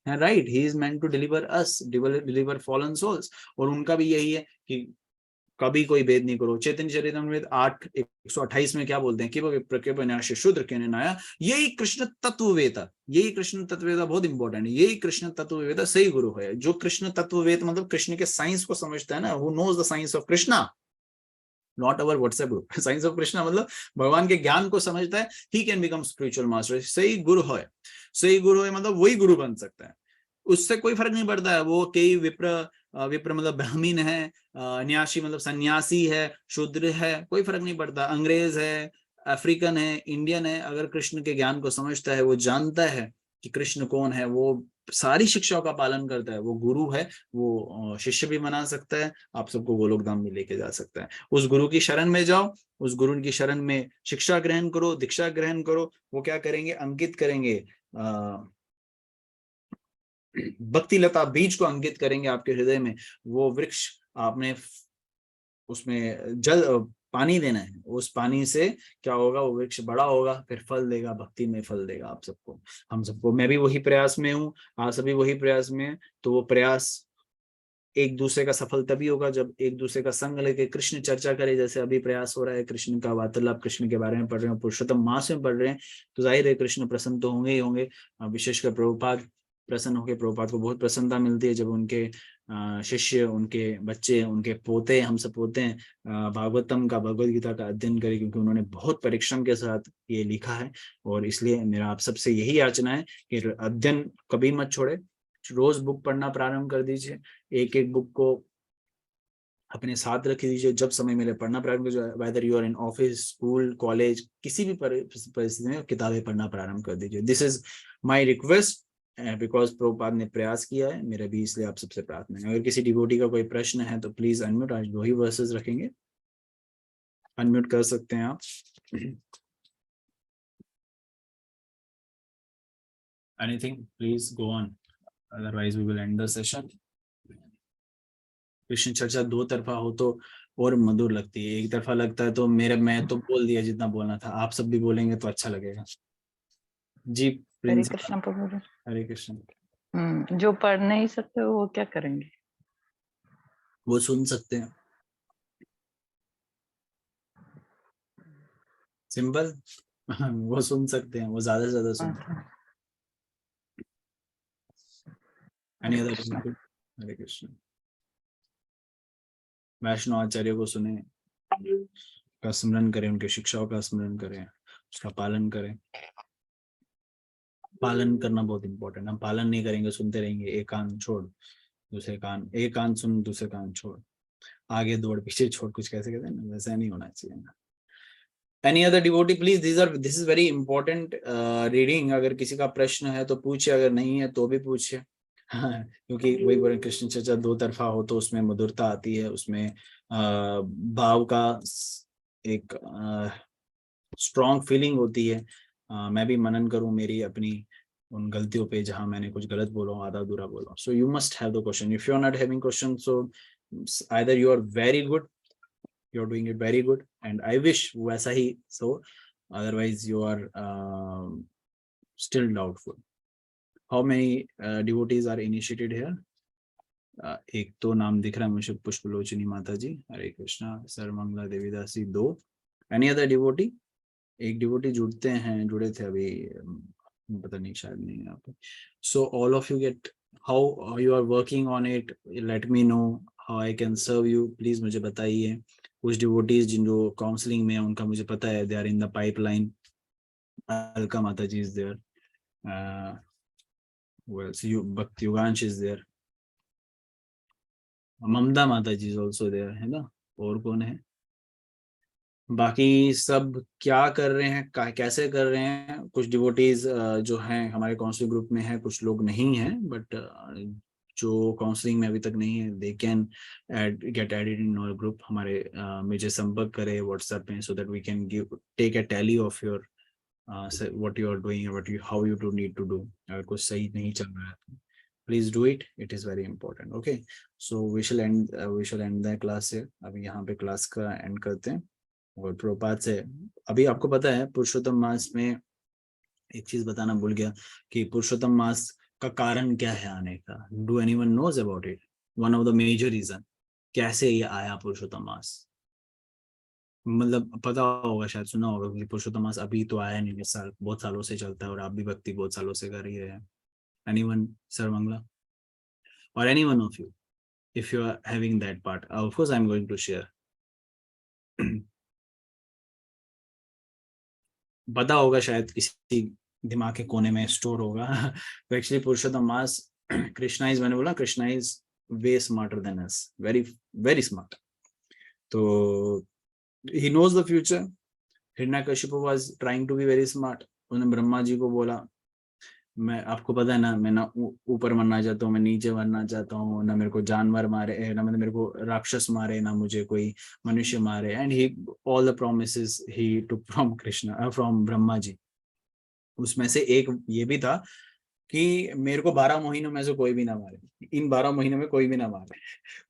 right. He is meant to deliver us, deliver fallen souls. और उनका भी यही है कि कभी कोई भेद नहीं करो। चैतन्य चरितमृत 8:128 में क्या बोलते हैं कि विप्रके शूद्र के नाया, यही कृष्ण तत्ववेता, यही कृष्ण तत्ववेता बहुत इंपॉर्टेंट है। यही कृष्ण तत्ववेता सही गुरु है। जो कृष्ण तत्ववेता मतलब कृष्ण के साइंस को समझता है ना, who knows the science of Krishna, not our WhatsApp group. Science of Krishna मतलब भगवान के ज्ञान को समझता है, he can become spiritual master. सही गुरु है, सही गुरु है मतलब वही गुरु बन सकता है। उससे कोई फर्क नहीं पड़ता है वो कई विप्र मतलब ब्राह्मीण है, न्यासी मतलब सन्यासी है, शूद्र है, कोई फर्क नहीं पड़ता। अंग्रेज है, अफ्रीकन है, इंडियन है, अगर कृष्ण के ज्ञान को समझता है, वो जानता है कि कृष्ण कौन है, वो सारी शिक्षाओं का पालन करता है, वो गुरु है, वो शिष्य भी बना सकता है, आप सबको गोलोक धाम में लेके जा सकता है। उस गुरु की शरण में जाओ, उस गुरु की शरण में शिक्षा ग्रहण करो, दीक्षा ग्रहण करो। वो क्या करेंगे, अंकित करेंगे, भक्ति लता बीज को अंकित करेंगे आपके हृदय में। वो वृक्ष आपने उसमें जल पानी देना है, उस पानी से क्या होगा, वो वृक्ष बड़ा होगा, फिर फल देगा, भक्ति में फल देगा आप सबको, हम सबको। मैं भी वही प्रयास में हूँ, आप सभी वही प्रयास में हैं। तो वो प्रयास एक दूसरे का सफल तभी होगा जब एक दूसरे का संग लेके कृष्ण चर्चा करे, जैसे अभी प्रयास हो रहा है। कृष्ण का वार्तालाप, कृष्ण के बारे में पढ़ रहे हैं, पुरुषोत्तम मास में पढ़ रहे हैं, तो जाहिर है कृष्ण प्रसन्न तो होंगे ही होंगे। विशेषकर प्रभुपाद प्रसन्न होकर, प्रभुपाद को बहुत प्रसन्नता मिलती है जब उनके शिष्य, उनके बच्चे, उनके पोते, हम सब पोते हैं, भागवतम का, भगवद गीता का अध्ययन करें, क्योंकि उन्होंने बहुत परिश्रम के साथ ये लिखा है। और इसलिए मेरा आप सबसे यही याचना है कि अध्ययन कभी मत छोड़े, रोज बुक पढ़ना प्रारंभ कर दीजिए। एक एक बुक को अपने साथ रख दीजिए, जब समय मिले पढ़ना प्रारंभ कीजिए। Whether you are in office, school, college, किसी भी परिस्थिति में किताबें पढ़ना प्रारंभ कर दीजिए। This is my request, because Prabhupada ने प्रयास किया है, मेरा भी इसलिए आप सबसे प्रार्थना है। अगर किसी डिवोटी का कोई प्रश्न है तो प्लीज अनम्यूट, आज 2 ही वर्सेस रखेंगे, अनम्यूट कर सकते हैं आप। Anything, please go on, otherwise we will end the session. Krishna चर्चा दो तरफा हो तो और मधुर लगती है, एक तरफा लगता है तो मैं तो बोल दिया जितना बोलना था, आप सब भी बोलेंगे तो अच्छा लगेगा। जी हरे प्रिंस, कृष्ण प्रभु जी। हरे कृष्ण। जो पढ़ नहीं सकते वो क्या करेंगे? वो सुन सकते हैं, सिंपल। वो सुन सकते हैं, वो ज्यादा से ज्यादा सुन। हरे कृष्ण। हरे कृष्ण। वैष्णव आचार्य को सुने, का स्मरण करें, उनके शिक्षाओं का स्मरण करें, उसका पालन करें। पालन करना बहुत इंपॉर्टेंट, हम पालन नहीं करेंगे, सुनते रहेंगे, एक कान छोड़ दूसरे कान, एक कान सुन दूसरे कान छोड़, आगे दौड़ पीछे छोड़, कुछ कैसे कहते हैं ना, वैसा नहीं होना चाहिए ना। Any other devotee, please, this is very important reading। अगर किसी का प्रश्न है तो पूछे, अगर नहीं है तो भी पूछे। हाँ, क्योंकि वही बोले, कृष्ण चर्चा दो तरफा हो तो उसमें मधुरता आती है, उसमें भाव का एक स्ट्रॉन्ग फीलिंग होती है। मैं भी मनन करूं मेरी अपनी उन गलतियों पे जहां मैंने कुछ गलत बोला, आधा अधूरा बोला। So you must have the question, if you are not having question, so either you are very good, you're doing it very good, and I wish वैसा ही so, otherwise you are still doubtful। How many devotees are initiated here? एक तो नाम दिख रहा है मुझे, पुष्पलोचनी माता ji, Hare Krishna, Sarvamangala Devidasi 2। Any other devotee? एक डिवोटी जुड़े थे अभी, पता नहीं, शायद नहीं यहाँ पे। So all of you get, how you are working on it, let me know how I can serve you, please मुझे बताइए। कुछ डिवोटीज जिन जो काउंसलिंग में है उनका मुझे पता है, they are in the pipeline. Alka माता ji is there, Well, so you Bhakti Yogansh is there. Mamta माता जी इज ऑल्सो देयर, है ना? और कौन है? बाकी सब क्या कर रहे हैं, कैसे कर रहे हैं? कुछ डिवोटीज जो हैं हमारे काउंसलिंग ग्रुप में है, कुछ लोग नहीं हैं, बट जो काउंसलिंग में अभी तक नहीं है they can get added in our group. हमारे मुझे संपर्क करें व्हाट्सएप में, so that we can take a tally of your what you are doing, how you do need to do. अगर कुछ सही नहीं चल रहा है तो please do it, it is very important. Okay, so we shall end the class है. अभी यहाँ पे क्लास का एंड करते हैं. और प्रभुपाद से अभी आपको पता है पुरुषोत्तम मास में एक चीज बताना भूल गया कि पुरुषोत्तम मास का कारण क्या है आने का. Do anyone knows about it? One of the major reason कैसे ये आया पुरुषोत्तम मास, मतलब पता होगा, शायद सुना होगा कि पुरुषोत्तम मास अभी तो आया नहीं, इस साल बहुत सालों से चलता है और आप भी भक्ति बहुत सालों से कर रही है. एनीवन, सर मंगला और anyone of you, if you are having that part, of course I'm going to share. पता होगा शायद किसी दिमाग के कोने में स्टोर होगा. तो actually Purushottam mass, Krishna is, मैंने बोला Krishna is way smarter than us, very very smart. तो he knows the future. Hiranyakashipu was trying to be very smart. उन्होंने ब्रह्मा जी को बोला, मैं, आपको पता है ना, मैं ना ऊपर मरना चाहता हूँ, मैं नीचे मरना चाहता हूँ, ना मेरे को जानवर मारे, ना मेरे को राक्षस मारे, ना मुझे कोई मनुष्य मारे. And he all the promises he took from Krishna, from Brahma ji. उसमें से एक ये भी था कि मेरे को 12 महीनों में से कोई भी ना मारे, इन 12 महीनों में कोई भी ना मारे.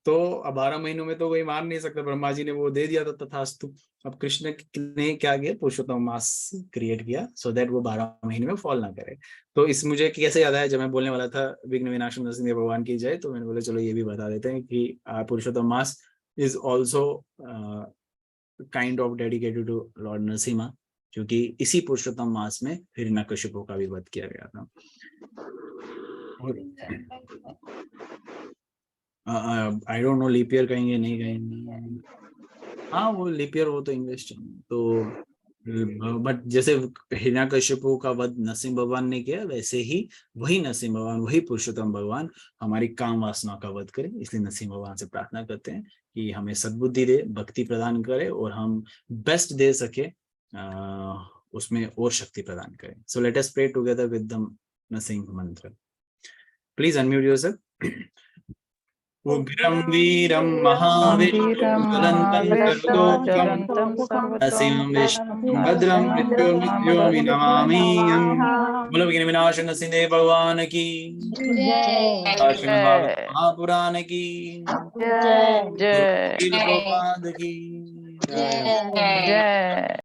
तो अब 12 महीनों में तो कोई मार नहीं सकता, ब्रह्मा जी ने वो दे दिया था, तथास्तु. अब कृष्ण ने क्या किया, पुरुषोत्तम मास क्रिएट किया सो दैट वो 12 महीने में फॉल ना करे. तो इस मुझे कैसे याद आया, जब मैं बोलने वाला था विघ्न विनाशम नरसिंह भगवान की जय, तो मैंने बोला चलो ये भी बता देते हैं कि Purushottam Maas is also kind of dedicated to lord Narasimha, क्योंकि इसी पुरुषोत्तम मास में हिरण्यकशिपु का भी वध किया गया था. I don't know leap year कहेंगे नहीं कहेंगे, हाँ वो लीप ईयर, वो तो इंग्लिश. तो बट जैसे हिरण्यकशिपु का वध नरसिंह भगवान ने किया, वैसे ही वही नरसिंह भगवान, वही पुरुषोत्तम भगवान हमारी काम वासना का वध करे. इसलिए नरसिंह भगवान से प्रार्थना करते हैं कि हमें सद्बुद्धि दे, भक्ति प्रदान करे और हम बेस्ट दे सके, उसमें और शक्ति प्रदान करें. So let us pray together with the Narasimha mantra. Please unmute yourself. उग्रं वीरं महावीरं ज्वलन्तं सर्वतोमुखं नरसिंहं विष्णुं भद्रं मृत्युर्मृत्योर्मि नमामि. बोलो विघ्न विनाशक नरसिंह भगवान की जय, महापुराण की जय, प्रभुपाद की जय.